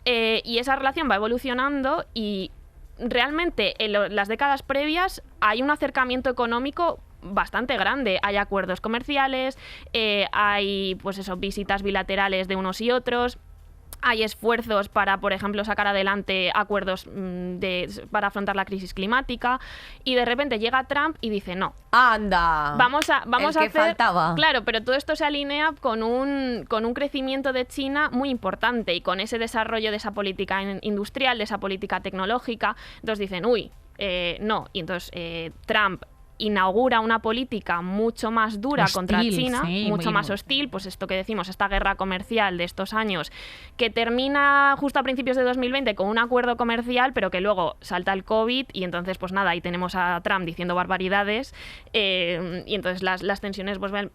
Y esa relación va evolucionando y realmente en las décadas previas hay un acercamiento económico bastante grande. Hay acuerdos comerciales, hay pues eso, visitas bilaterales de unos y otros. Hay esfuerzos para, por ejemplo, sacar adelante acuerdos para afrontar la crisis climática, y de repente llega Trump y dice no. ¡Anda! Vamos a hacer... faltaba. Claro, pero todo esto se alinea con un crecimiento de China muy importante y con ese desarrollo de esa política industrial, de esa política tecnológica. Entonces dicen, uy, no. Y entonces Trump inaugura una política mucho más dura contra China, sí, mucho más hostil, pues esto que decimos, esta guerra comercial de estos años, que termina justo a principios de 2020 con un acuerdo comercial, pero que luego salta el COVID y entonces pues nada, ahí tenemos a Trump diciendo barbaridades, y entonces las tensiones vuelven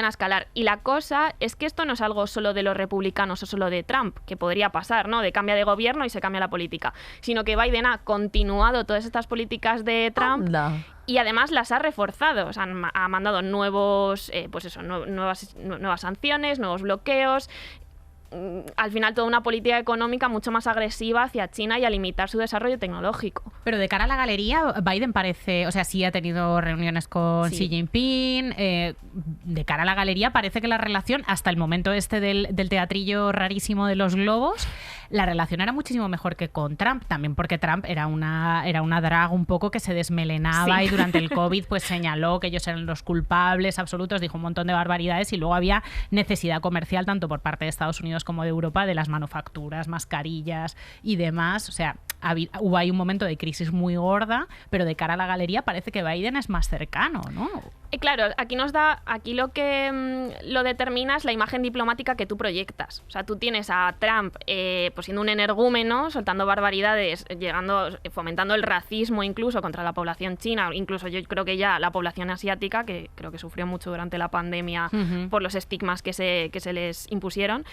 a escalar. Y la cosa es que esto no es algo solo de los republicanos o solo de Trump, que podría pasar, ¿no?, de cambia de gobierno y se cambia la política, sino que Biden ha continuado todas estas políticas de Trump. ¡Anda! Y además las ha reforzado. O sea, ha mandado nuevas sanciones, nuevos bloqueos. Al final toda una política económica mucho más agresiva hacia China y a limitar su desarrollo tecnológico. Pero de cara a la galería, Biden parece, o sea, sí ha tenido reuniones con Xi Jinping, de cara a la galería parece que la relación, hasta el momento del teatrillo rarísimo de los globos, la relación era muchísimo mejor que con Trump, también porque Trump era una drag un poco que se desmelenaba, y durante el COVID pues señaló que ellos eran los culpables absolutos, dijo un montón de barbaridades, y luego había necesidad comercial tanto por parte de Estados Unidos como de Europa de las manufacturas, mascarillas y demás. O sea, hubo ahí un momento de crisis muy gorda, pero de cara a la galería parece que Biden es más cercano, ¿no? Claro, aquí lo que lo determina es la imagen diplomática que tú proyectas. O sea, tú tienes a Trump pues siendo un energúmeno, soltando barbaridades, fomentando el racismo incluso contra la población china, incluso yo creo que ya la población asiática, que creo que sufrió mucho durante la pandemia por los estigmas que se les impusieron.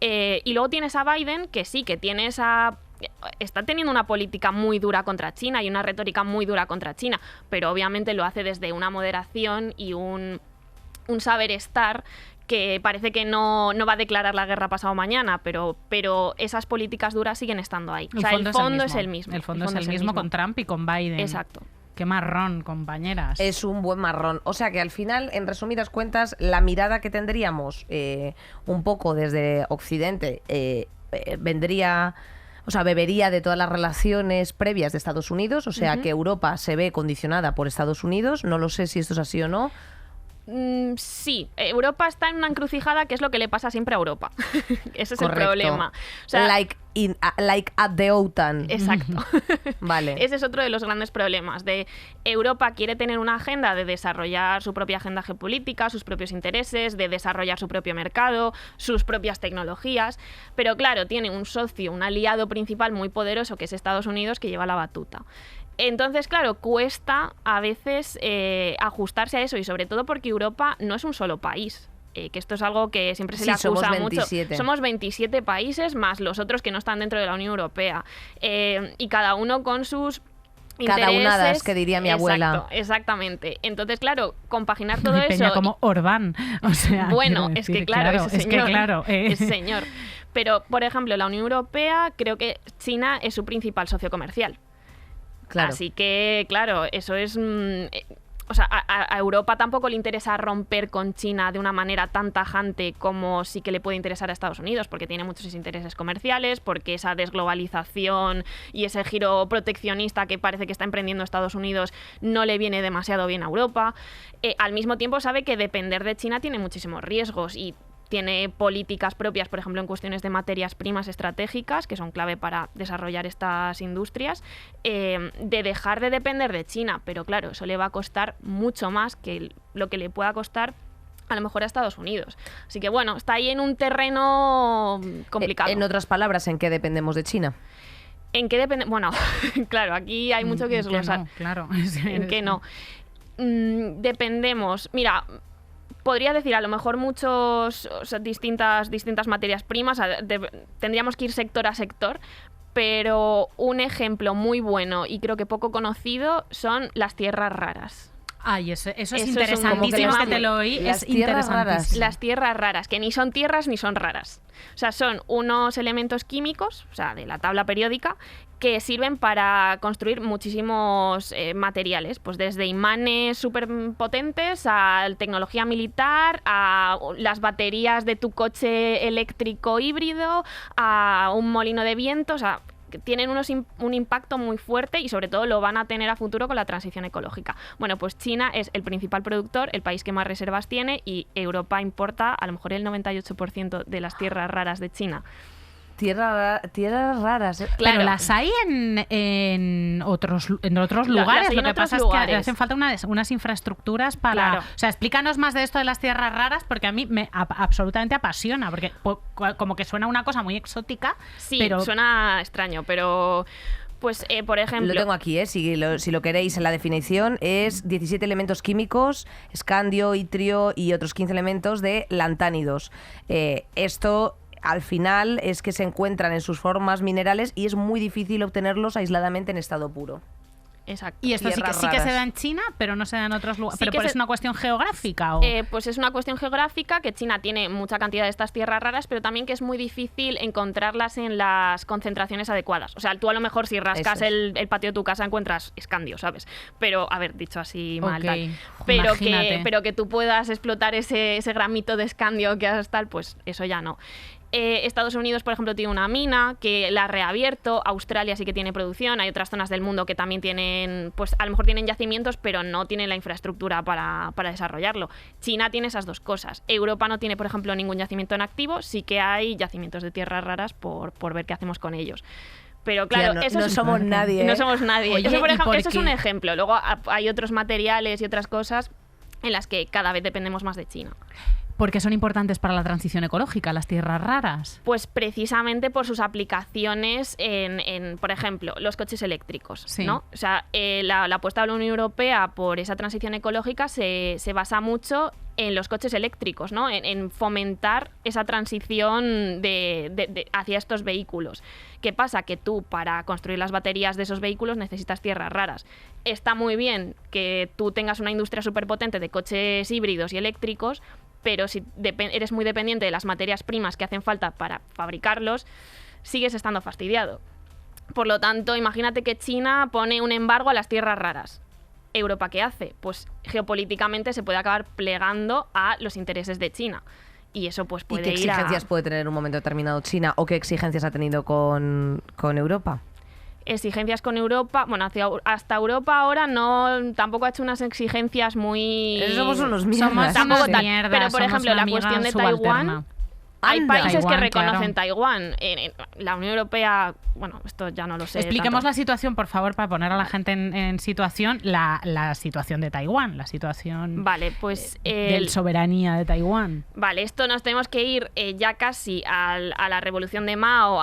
Y luego tienes a Biden, que sí, que tiene está teniendo una política muy dura contra China y una retórica muy dura contra China, pero obviamente lo hace desde una moderación y un saber estar que parece que no va a declarar la guerra pasado mañana, pero esas políticas duras siguen estando ahí. O sea, el fondo es el mismo. El fondo es el mismo con Trump y con Biden. Exacto. Qué marrón, compañeras. Es un buen marrón. O sea que al final, en resumidas cuentas, la mirada que tendríamos un poco desde Occidente bebería de todas las relaciones previas de Estados Unidos, o sea que Europa se ve condicionada por Estados Unidos. No lo sé si esto es así o no. Sí, Europa está en una encrucijada, que es lo que le pasa siempre a Europa. Ese es Correcto. el problema. O sea, like at the OTAN. Exacto. Vale. Ese es otro de los grandes problemas. Europa quiere tener una agenda de desarrollar su propia agenda geopolítica, sus propios intereses, de desarrollar su propio mercado, sus propias tecnologías, pero claro, tiene un socio, un aliado principal muy poderoso, que es Estados Unidos, que lleva la batuta. Entonces, claro, cuesta a veces ajustarse a eso, y sobre todo porque Europa no es un solo país. Que esto es algo que siempre se le acusa mucho. Somos 27 países más los otros que no están dentro de la Unión Europea. Y cada uno con sus intereses. Cadaunadas, que diría mi abuela. Exactamente. Entonces, claro, compaginar todo Peña eso... como Orbán. O sea, bueno, es que claro, ese es señor. Pero, por ejemplo, la Unión Europea, creo que China es su principal socio comercial. Claro. Así que, claro, eso es... o sea, a Europa tampoco le interesa romper con China de una manera tan tajante como sí que le puede interesar a Estados Unidos, porque tiene muchos intereses comerciales, porque esa desglobalización y ese giro proteccionista que parece que está emprendiendo Estados Unidos no le viene demasiado bien a Europa. Al mismo tiempo sabe que depender de China tiene muchísimos riesgos y tiene políticas propias, por ejemplo, en cuestiones de materias primas estratégicas, que son clave para desarrollar estas industrias, de dejar de depender de China. Pero claro, eso le va a costar mucho más que lo que le pueda costar a lo mejor a Estados Unidos. Así que bueno, está ahí en un terreno complicado. En otras palabras, ¿en qué dependemos de China? ¿En qué depende? Bueno, claro, aquí hay mucho que desglosar. No, claro. ¿En qué no? Dependemos... Mira... Podría decir, a lo mejor distintas materias primas, tendríamos que ir sector a sector, pero un ejemplo muy bueno y creo que poco conocido son las tierras raras. Ay, eso es interesantísimo, que te lo oí. Las tierras raras. Las tierras raras, que ni son tierras ni son raras. O sea, son unos elementos químicos, o sea, de la tabla periódica, que sirven para construir muchísimos materiales, pues desde imanes súper potentes a tecnología militar, a las baterías de tu coche eléctrico híbrido, a un molino de viento, o sea, tienen un impacto muy fuerte y sobre todo lo van a tener a futuro con la transición ecológica. Bueno, pues China es el principal productor, el país que más reservas tiene, y Europa importa a lo mejor el 98% de las tierras raras de China. Tierras raras. Claro, pero las hay en otros lugares. Lo que pasa es que hacen falta unas infraestructuras para... Claro. O sea, explícanos más de esto de las tierras raras, porque a mí me absolutamente apasiona, porque como que suena una cosa muy exótica. Sí, pero... suena extraño, pero... Pues, por ejemplo... Lo tengo aquí, si lo queréis, en la definición es 17 elementos químicos, escandio, itrio y otros 15 elementos de lantánidos. Esto... Al final es que se encuentran en sus formas minerales y es muy difícil obtenerlos aisladamente en estado puro. Exacto. Y esto sí que se da en China, pero no se da en otros lugares. Sí, ¿Pero es una cuestión geográfica? ¿O? Pues es una cuestión geográfica, que China tiene mucha cantidad de estas tierras raras, pero también que es muy difícil encontrarlas en las concentraciones adecuadas. O sea, tú a lo mejor si rascas el patio de tu casa encuentras escandio, ¿sabes? Pero, a ver, dicho así mal, okay. Tal. Pero que tú puedas explotar ese gramito de escandio que has tal, pues eso ya no. Estados Unidos, por ejemplo, tiene una mina que la ha reabierto. Australia sí que tiene producción. Hay otras zonas del mundo que también tienen, pues a lo mejor tienen yacimientos, pero no tienen la infraestructura para desarrollarlo. China tiene esas dos cosas. Europa no tiene, por ejemplo, ningún yacimiento en activo. Sí que hay yacimientos de tierras raras por ver qué hacemos con ellos. Pero claro, Tía, eso no es, somos nadie. no somos nadie. Oye, eso, por ¿y ejemplo, por eso es qué? un ejemplo. Luego hay otros materiales y otras cosas en las que cada vez dependemos más de China. Porque son importantes para la transición ecológica, las tierras raras. Pues precisamente por sus aplicaciones en, por ejemplo, los coches eléctricos, Sí. ¿no? O sea, la apuesta de la Unión Europea por esa transición ecológica se basa mucho en los coches eléctricos, ¿no? En fomentar esa transición hacia estos vehículos. ¿Qué pasa? Que tú, para construir las baterías de esos vehículos, necesitas tierras raras. Está muy bien que tú tengas una industria superpotente de coches híbridos y eléctricos, pero si eres muy dependiente de las materias primas que hacen falta para fabricarlos, sigues estando fastidiado. Por lo tanto, imagínate que China pone un embargo a las tierras raras. ¿Europa qué hace? Pues geopolíticamente se puede acabar plegando a los intereses de China. Y eso pues ¿Y puede qué ir a... exigencias puede tener en un momento determinado China o qué exigencias ha tenido con Europa? Exigencias con Europa, bueno, hasta Europa ahora tampoco ha hecho unas exigencias muy... Somos unos mierdas. Somos Tampoco unas tal. mierdas, Pero por somos ejemplo, una la amiga cuestión de subalterna. Taiwán, hay Anda. países Taiwán, que reconocen claro. Taiwán. La Unión Europea, bueno, esto ya no lo sé. Expliquemos tanto. la situación, por favor, para poner a la gente en situación, la situación de Taiwán, la situación Vale, pues... de soberanía de Taiwán. Vale, esto nos tenemos que ir ya casi a la revolución de Mao,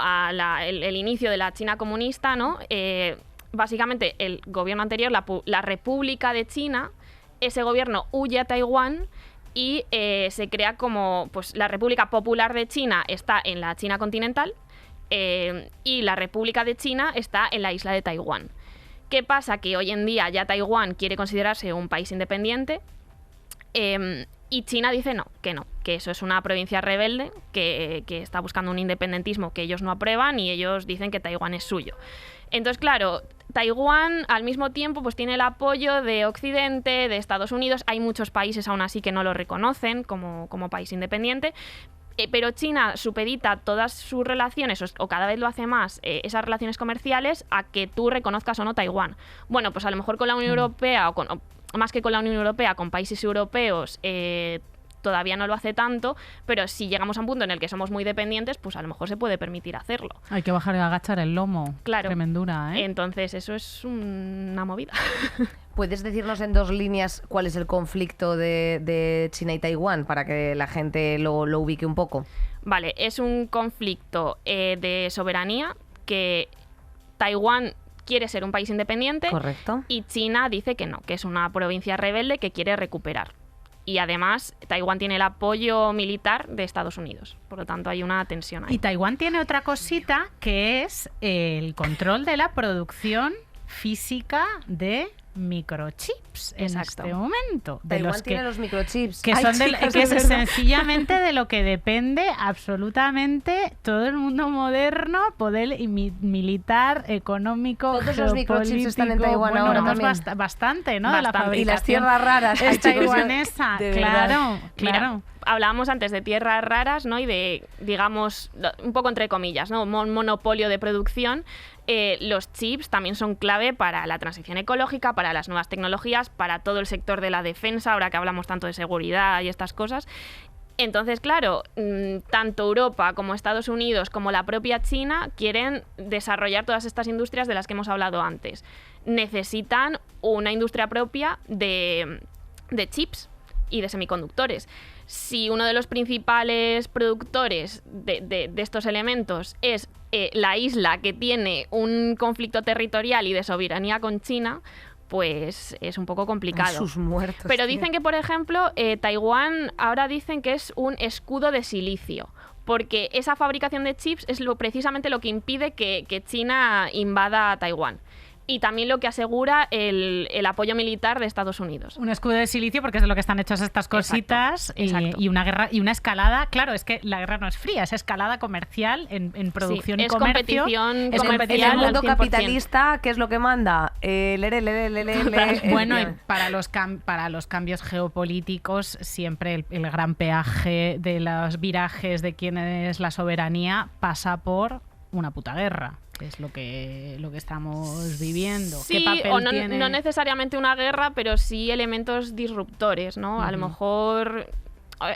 el inicio de la China comunista, ¿no? Básicamente, el gobierno anterior, la República de China, ese gobierno huye a Taiwán y se crea como pues la República Popular de China está en la China continental y la República de China está en la isla de Taiwán. ¿Qué pasa? Que hoy en día ya Taiwán quiere considerarse un país independiente y China dice que eso es una provincia rebelde que está buscando un independentismo que ellos no aprueban y ellos dicen que Taiwán es suyo. Entonces, claro, Taiwán al mismo tiempo pues tiene el apoyo de Occidente, de Estados Unidos. Hay muchos países aún así que no lo reconocen como país independiente. Pero China supedita todas sus relaciones, o cada vez lo hace más, esas relaciones comerciales, a que tú reconozcas o no Taiwán. Bueno, pues a lo mejor con la Unión Europea, o más que con la Unión Europea, con países europeos, todavía no lo hace tanto, pero si llegamos a un punto en el que somos muy dependientes, pues a lo mejor se puede permitir hacerlo. Hay que bajar y agachar el lomo. Claro. Tremendura, ¿eh? Entonces eso es una movida. ¿Puedes decirnos en 2 líneas cuál es el conflicto de China y Taiwán para que la gente lo ubique un poco? Vale, es un conflicto de soberanía que Taiwán quiere ser un país independiente. Correcto. Y China dice que no, que es una provincia rebelde que quiere recuperar. Y además Taiwán tiene el apoyo militar de Estados Unidos. Por lo tanto, hay una tensión ahí. Y Taiwán tiene otra cosita que es el control de la producción física de microchips en Exacto. este momento. De Taiwán los tiene los microchips. que Ay, son chicas, que es es verdad. sencillamente de lo que depende absolutamente todo el mundo moderno, poder militar, económico, Todos los microchips están en geopolítico. Taiwán Bueno, ahora tenemos también. bastante, ¿no? De la Bastante. Y las fabricación. tierras raras. Ay, Es chicos, yo- taiwanesa, de verdad. claro, Mira, claro. hablábamos antes de tierras raras, ¿no? Y de, digamos, un poco entre comillas, ¿no? Monopolio de producción. Los chips también son clave para la transición ecológica, para las nuevas tecnologías, para todo el sector de la defensa, ahora que hablamos tanto de seguridad y estas cosas. Entonces, claro, tanto Europa como Estados Unidos como la propia China quieren desarrollar todas estas industrias de las que hemos hablado antes. Necesitan una industria propia de chips y de semiconductores. Si uno de los principales productores de estos elementos es la isla que tiene un conflicto territorial y de soberanía con China, pues es un poco complicado. Sus muertos. Pero tío. dicen que, por ejemplo, Taiwán ahora dicen que es un escudo de silicio, porque esa fabricación de chips es precisamente lo que impide que China invada Taiwán. Y también lo que asegura el apoyo militar de Estados Unidos. Un escudo de silicio porque es de lo que están hechas estas cositas. Exacto. Y una guerra y una escalada. Claro, es que la guerra no es fría, es escalada comercial en producción Sí, y es comercio. competición Es comercial En el al mundo 100%. capitalista, ¿qué es lo que manda? Bueno, y para los cambios geopolíticos, siempre el gran peaje de los virajes de quién es la soberanía pasa por una puta guerra, que es lo que estamos viviendo. ¿Qué Sí, papel o no, tiene? no necesariamente una guerra, pero sí elementos disruptores, ¿no? A lo mejor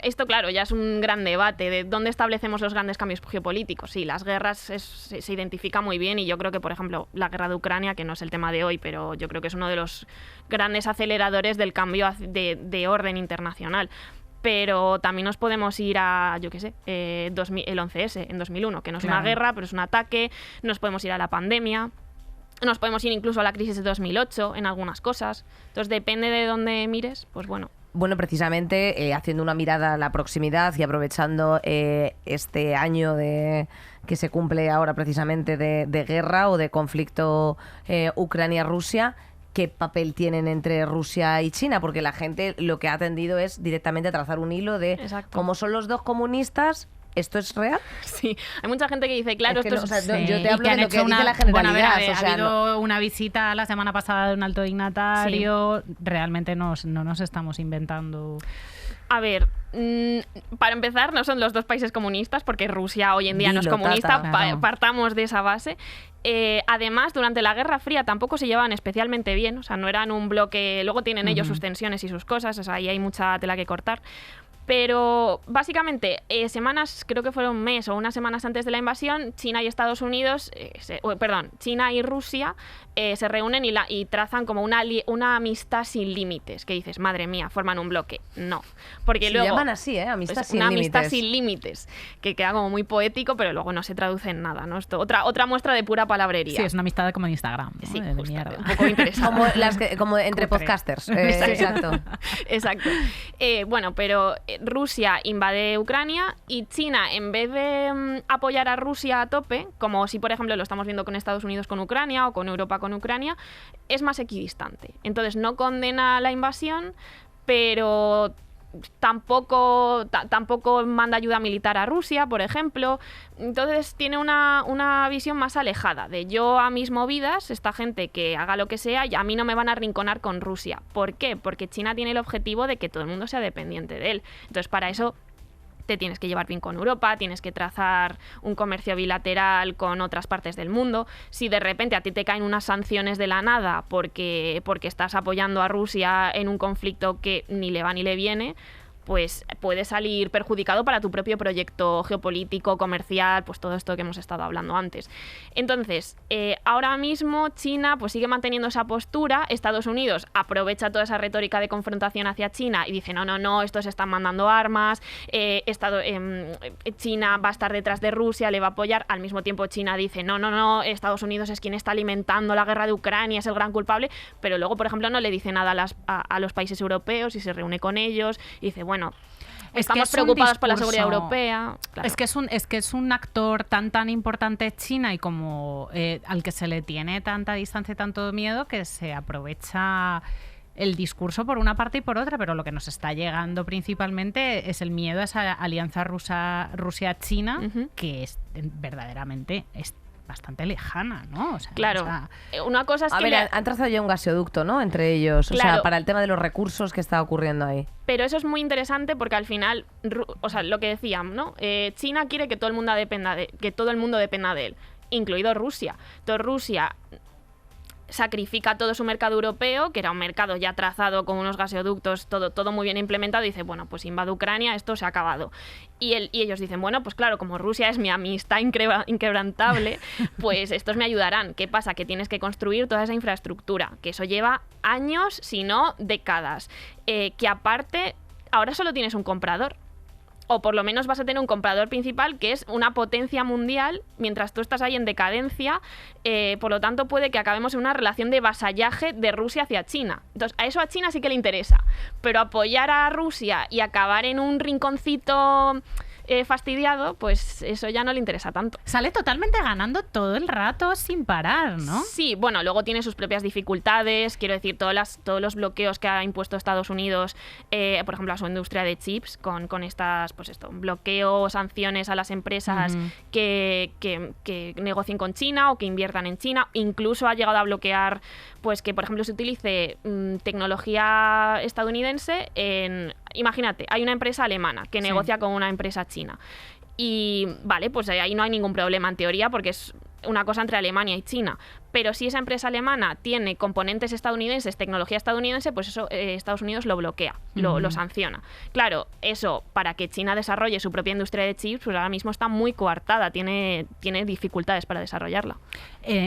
esto claro, ya es un gran debate de dónde establecemos los grandes cambios geopolíticos. Sí, las guerras se identifica muy bien y yo creo que, por ejemplo, la guerra de Ucrania, que no es el tema de hoy, pero yo creo que es uno de los grandes aceleradores del cambio de orden internacional. Pero también nos podemos ir a, yo qué sé, el 11S en 2001, que no es una guerra, pero es un ataque. Nos podemos ir a la pandemia. Nos podemos ir incluso a la crisis de 2008 en algunas cosas. Entonces, depende de dónde mires, pues bueno. Bueno, precisamente haciendo una mirada a la proximidad y aprovechando este año que se cumple ahora precisamente de guerra o de conflicto Ucrania-Rusia, ¿qué papel tienen entre Rusia y China? Porque la gente lo que ha tendido es directamente trazar un hilo de cómo son los dos comunistas. ¿Esto es real? Sí, hay mucha gente que dice, claro, es que esto es... no, yo te hablo de lo que dice la generalidad. Bueno, a ver, ha habido una visita la semana pasada de un alto dignatario. Sí. Realmente no nos estamos inventando... A ver, para empezar, no son los dos países comunistas, porque Rusia hoy en día no es comunista, partamos de esa base. Además, durante la Guerra Fría tampoco se llevaban especialmente bien, o sea, no eran un bloque... Luego tienen ellos sus tensiones y sus cosas, o sea, ahí hay mucha tela que cortar. Pero básicamente, creo que fueron un mes o unas semanas antes de la invasión, China y Estados Unidos, China y Rusia se reúnen y trazan como una amistad sin límites. Que dices, madre mía, forman un bloque. No. Porque luego, llaman así, amistad sin límites. Una amistad sin límites, que queda como muy poético, pero luego no se traduce en nada, ¿no? Esto, otra muestra de pura palabrería. Sí, es una amistad como en Instagram, ¿no? Sí, de mierda. Un poco interesante. como entre podcasters. Exacto. Exacto. Bueno, pero Rusia invade Ucrania y China, en vez de apoyar a Rusia a tope, como si por ejemplo lo estamos viendo con Estados Unidos con Ucrania o con Europa con Ucrania, es más equidistante. Entonces no condena la invasión, pero tampoco manda ayuda militar a Rusia, por ejemplo. Entonces tiene una visión más alejada de yo a mis movidas, esta gente que haga lo que sea, y a mí no me van a arrinconar con Rusia. ¿Por qué? Porque China tiene el objetivo de que todo el mundo sea dependiente de él. Entonces para eso te tienes que llevar bien con Europa, tienes que trazar un comercio bilateral con otras partes del mundo. Si de repente a ti te caen unas sanciones de la nada porque estás apoyando a Rusia en un conflicto que ni le va ni le viene, pues puedes salir perjudicado para tu propio proyecto geopolítico, comercial, pues todo esto que hemos estado hablando antes. Entonces, ahora mismo China pues sigue manteniendo esa postura, Estados Unidos aprovecha toda esa retórica de confrontación hacia China y dice, no, estos están mandando armas, China va a estar detrás de Rusia, le va a apoyar, al mismo tiempo China dice, no, Estados Unidos es quien está alimentando la guerra de Ucrania, es el gran culpable, pero luego, por ejemplo, no le dice nada a los países europeos y se reúne con ellos y dice, bueno, estamos preocupados por la seguridad europea. Claro. Es que es un actor tan importante China y como al que se le tiene tanta distancia y tanto miedo que se aprovecha el discurso por una parte y por otra, pero lo que nos está llegando principalmente es el miedo a esa alianza Rusia-China, que es verdaderamente bastante lejana, ¿no? O sea, claro. Una cosa es que... A ver, han trazado ya un gasoducto, ¿no? Entre ellos. Claro. O sea, para el tema de los recursos que está ocurriendo ahí. Pero eso es muy interesante porque al final, o sea, lo que decíamos, ¿no? China quiere que todo el mundo dependa de él, incluido Rusia. Entonces Rusia sacrifica todo su mercado europeo, que era un mercado ya trazado con unos gasoductos, todo muy bien implementado, y dice, bueno, pues invade Ucrania, esto se ha acabado. Y ellos dicen, bueno, pues claro, como Rusia es mi amistad inquebrantable, pues estos me ayudarán. ¿Qué pasa? Que tienes que construir toda esa infraestructura, que eso lleva años, si no décadas. Que aparte, ahora solo tienes un comprador. O por lo menos vas a tener un comprador principal que es una potencia mundial, mientras tú estás ahí en decadencia, por lo tanto puede que acabemos en una relación de vasallaje de Rusia hacia China. Entonces, a eso a China sí que le interesa, pero apoyar a Rusia y acabar en un rinconcito fastidiado, pues eso ya no le interesa tanto. Sale totalmente ganando todo el rato sin parar, ¿no? Sí, bueno, luego tiene sus propias dificultades, quiero decir, todos los bloqueos que ha impuesto Estados Unidos, por ejemplo, a su industria de chips, con estas, pues esto, bloqueo, sanciones a las empresas que negocien con China o que inviertan en China, incluso ha llegado a bloquear, pues que, por ejemplo, se utilice tecnología estadounidense imagínate, hay una empresa alemana que negocia con una empresa china. Y vale, pues ahí no hay ningún problema en teoría porque es una cosa entre Alemania y China. Pero si esa empresa alemana tiene componentes estadounidenses, tecnología estadounidense, pues eso Estados Unidos lo bloquea, lo sanciona. Claro, eso para que China desarrolle su propia industria de chips, pues ahora mismo está muy coartada, tiene dificultades para desarrollarla.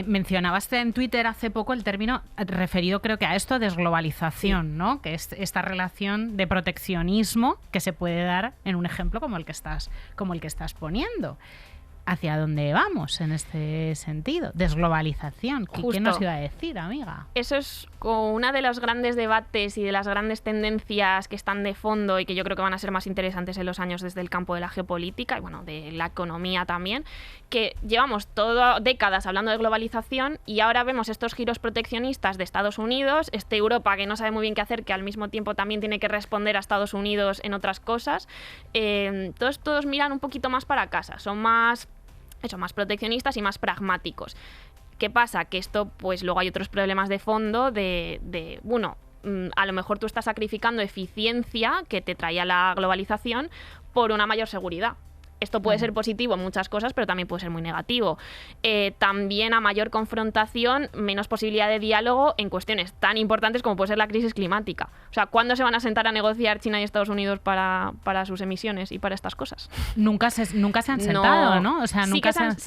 Mencionabas en Twitter hace poco el término referido, creo que a esto, desglobalización, ¿no? Que es esta relación de proteccionismo que se puede dar en un ejemplo como el que estás poniendo. ¿Hacia dónde vamos en este sentido? Desglobalización. ¿Qué nos iba a decir, amiga? Eso es una de los grandes debates y de las grandes tendencias que están de fondo y que yo creo que van a ser más interesantes en los años desde el campo de la geopolítica y bueno, de la economía también, que llevamos décadas hablando de globalización y ahora vemos estos giros proteccionistas de Estados Unidos, Europa que no sabe muy bien qué hacer, que al mismo tiempo también tiene que responder a Estados Unidos en otras cosas. Todos miran un poquito más para casa, son más proteccionistas y más pragmáticos. ¿Qué pasa? Que esto, pues luego hay otros problemas de fondo a lo mejor tú estás sacrificando eficiencia que te traía la globalización por una mayor seguridad. Esto puede ser positivo en muchas cosas, pero también puede ser muy negativo. También a mayor confrontación, menos posibilidad de diálogo en cuestiones tan importantes como puede ser la crisis climática. O sea, ¿cuándo se van a sentar a negociar China y Estados Unidos para sus emisiones y para estas cosas? Nunca se han sentado, ¿no? O sea, sí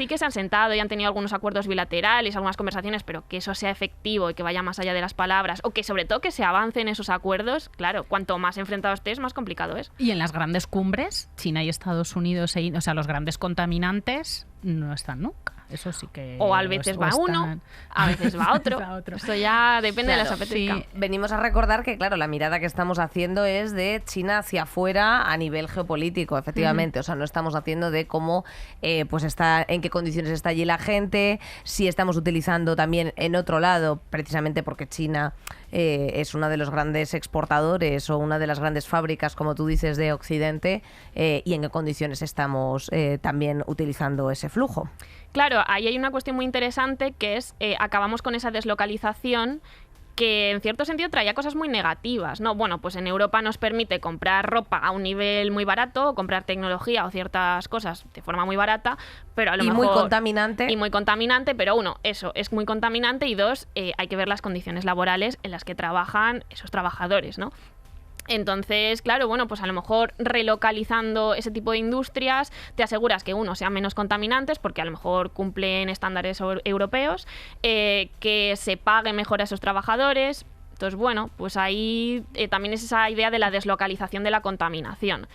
que se han sentado y han tenido algunos acuerdos bilaterales, algunas conversaciones, pero que eso sea efectivo y que vaya más allá de las palabras, o que sobre todo que se avance en esos acuerdos, claro, cuanto más enfrentados estés, más complicado es. Y en las grandes cumbres, China y Estados Unidos, o sea, los grandes contaminantes no están nunca. Eso sí que... O a veces va uno, a veces va otro. Esto ya depende de las apetezcas. Sí. Venimos a recordar que, claro, la mirada que estamos haciendo es de China hacia afuera a nivel geopolítico, efectivamente. O sea, no estamos haciendo de cómo, en qué condiciones está allí la gente, si estamos utilizando también en otro lado, precisamente porque China es uno de los grandes exportadores o una de las grandes fábricas, como tú dices, de Occidente, y en qué condiciones estamos también utilizando ese flujo. Claro, ahí hay una cuestión muy interesante que es, acabamos con esa deslocalización que en cierto sentido traía cosas muy negativas, ¿no? Bueno, pues en Europa nos permite comprar ropa a un nivel muy barato, o comprar tecnología o ciertas cosas de forma muy barata, pero a lo mejor... muy contaminante. Y muy contaminante, pero uno, eso, es muy contaminante, y dos, hay que ver las condiciones laborales en las que trabajan esos trabajadores, ¿no? Entonces, claro, bueno, pues a lo mejor relocalizando ese tipo de industrias te aseguras que uno sean menos contaminantes porque a lo mejor cumplen estándares europeos, que se pague mejor a esos trabajadores. Entonces, bueno, pues ahí también es esa idea de la deslocalización de la contaminación.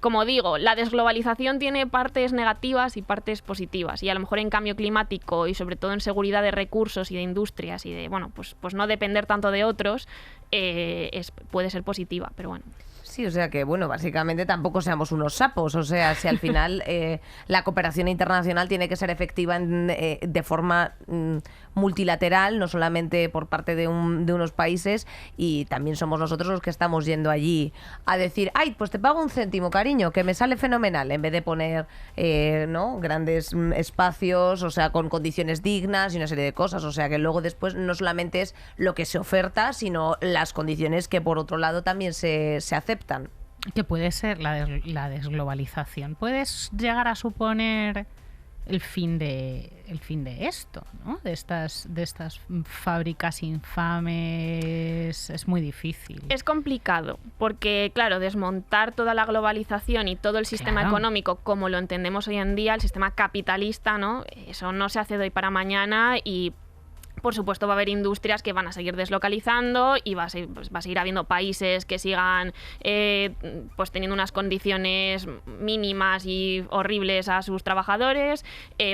Como digo, la desglobalización tiene partes negativas y partes positivas, y a lo mejor en cambio climático y sobre todo en seguridad de recursos y de industrias y de, bueno, pues no depender tanto de otros, puede ser positiva, pero bueno. Sí, o sea que, bueno, básicamente tampoco seamos unos sapos. O sea, si al final la cooperación internacional tiene que ser efectiva de forma multilateral, no solamente por parte de unos países, y también somos nosotros los que estamos yendo allí a decir, ay, pues te pago 1 céntimo, cariño, que me sale fenomenal, en vez de poner ¿no? grandes espacios, o sea, con condiciones dignas y una serie de cosas. O sea que luego después no solamente es lo que se oferta, sino las condiciones que por otro lado también se aceptan. ¿Qué puede ser la desglobalización? ¿Puedes llegar a suponer el fin de esto, ¿no? De estas fábricas infames? Es muy difícil. Es complicado, porque claro, desmontar toda la globalización y todo el sistema económico como lo entendemos hoy en día, el sistema capitalista, ¿no? Eso no se hace de hoy para mañana, y por supuesto va a haber industrias que van a seguir deslocalizando y va a seguir habiendo países que sigan pues teniendo unas condiciones mínimas y horribles a sus trabajadores,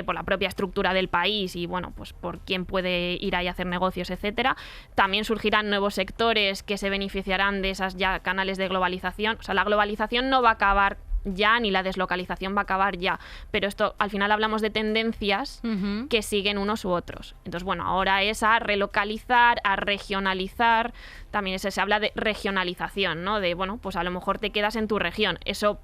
por la propia estructura del país y bueno, pues por quién puede ir ahí a hacer negocios, etcétera. También surgirán nuevos sectores que se beneficiarán de esas ya canales de globalización. O sea, la globalización no va a acabar ya, ni la deslocalización va a acabar ya, pero esto al final hablamos de tendencias que siguen unos u otros. Entonces, bueno, ahora es a relocalizar, a regionalizar. También se habla de regionalización, ¿no? De, bueno, pues a lo mejor te quedas en tu región. Eso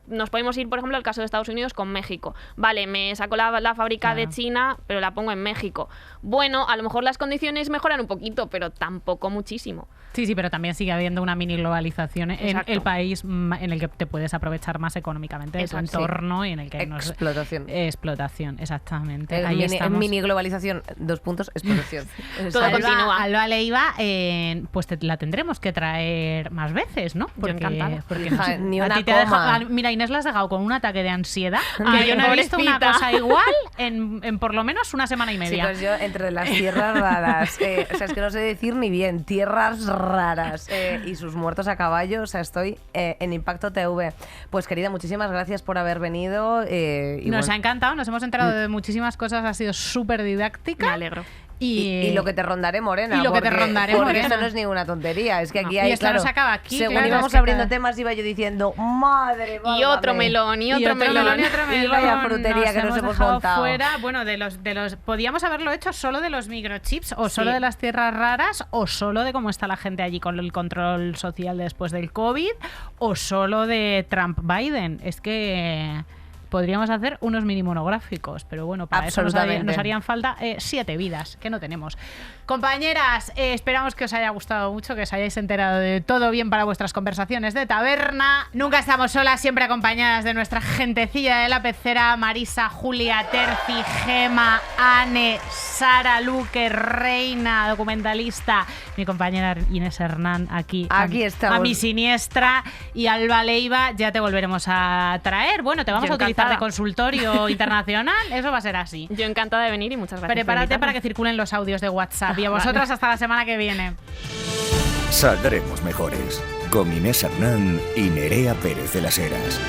nos podemos ir, por ejemplo, al caso de Estados Unidos con México. Vale, me saco la fábrica de China, pero la pongo en México. Bueno, a lo mejor las condiciones mejoran un poquito, pero tampoco muchísimo. Sí, pero también sigue habiendo una mini globalización en el país en el que te puedes aprovechar más económicamente de tu entorno y en el que explotación, exactamente. Ahí estamos. Mini globalización, 2 puntos, explotación. Todo continúa. Alba Leiva, pues la tendremos que traer más veces, ¿no? Yo encantada. Porque ni una mira, Inés la has dejado con un ataque de ansiedad. Que yo no he visto una cosa igual en por lo menos una semana y media. Chicos, yo entre las tierras raras, o sea, es que no sé decir ni bien, tierras raras y sus muertos a caballo, o sea, estoy en Impacto TV. Pues querida, muchísimas gracias por haber venido. Nos ha encantado, nos hemos enterado de muchísimas cosas, ha sido súper didáctica. Me alegro. Y lo que te rondaré, Morena. Porque esto no es ninguna tontería. Es que aquí hay, y esto no se acaba aquí. Según íbamos abriendo temas, iba yo diciendo, madre, y otro melón, y otro melón. Y vaya frutería que nos hemos montado. Fuera, bueno, de los podíamos haberlo hecho solo de los microchips, o solo de las tierras raras, o solo de cómo está la gente allí con el control social después del COVID, o solo de Trump-Biden. Es que podríamos hacer unos mini monográficos, pero bueno, para eso nos harían falta 7 vidas, que no tenemos. Compañeras, esperamos que os haya gustado mucho, que os hayáis enterado de todo bien para vuestras conversaciones de taberna. Nunca estamos solas, siempre acompañadas de nuestra gentecilla de la pecera: Marisa, Julia, Terci, Gema, Ane, Sara, Luque, Reina, documentalista, mi compañera Inés Hernán aquí estamos. A mi siniestra, y Alba Leiva, ya te volveremos a traer. Bueno, te vamos a utilizar de consultorio internacional, eso va a ser así. Yo encantada de venir y muchas gracias. Prepárate para que circulen los audios de WhatsApp. Y a vosotras hasta la semana que viene. Saldremos mejores con Inés Hernán y Nerea Pérez de las Heras.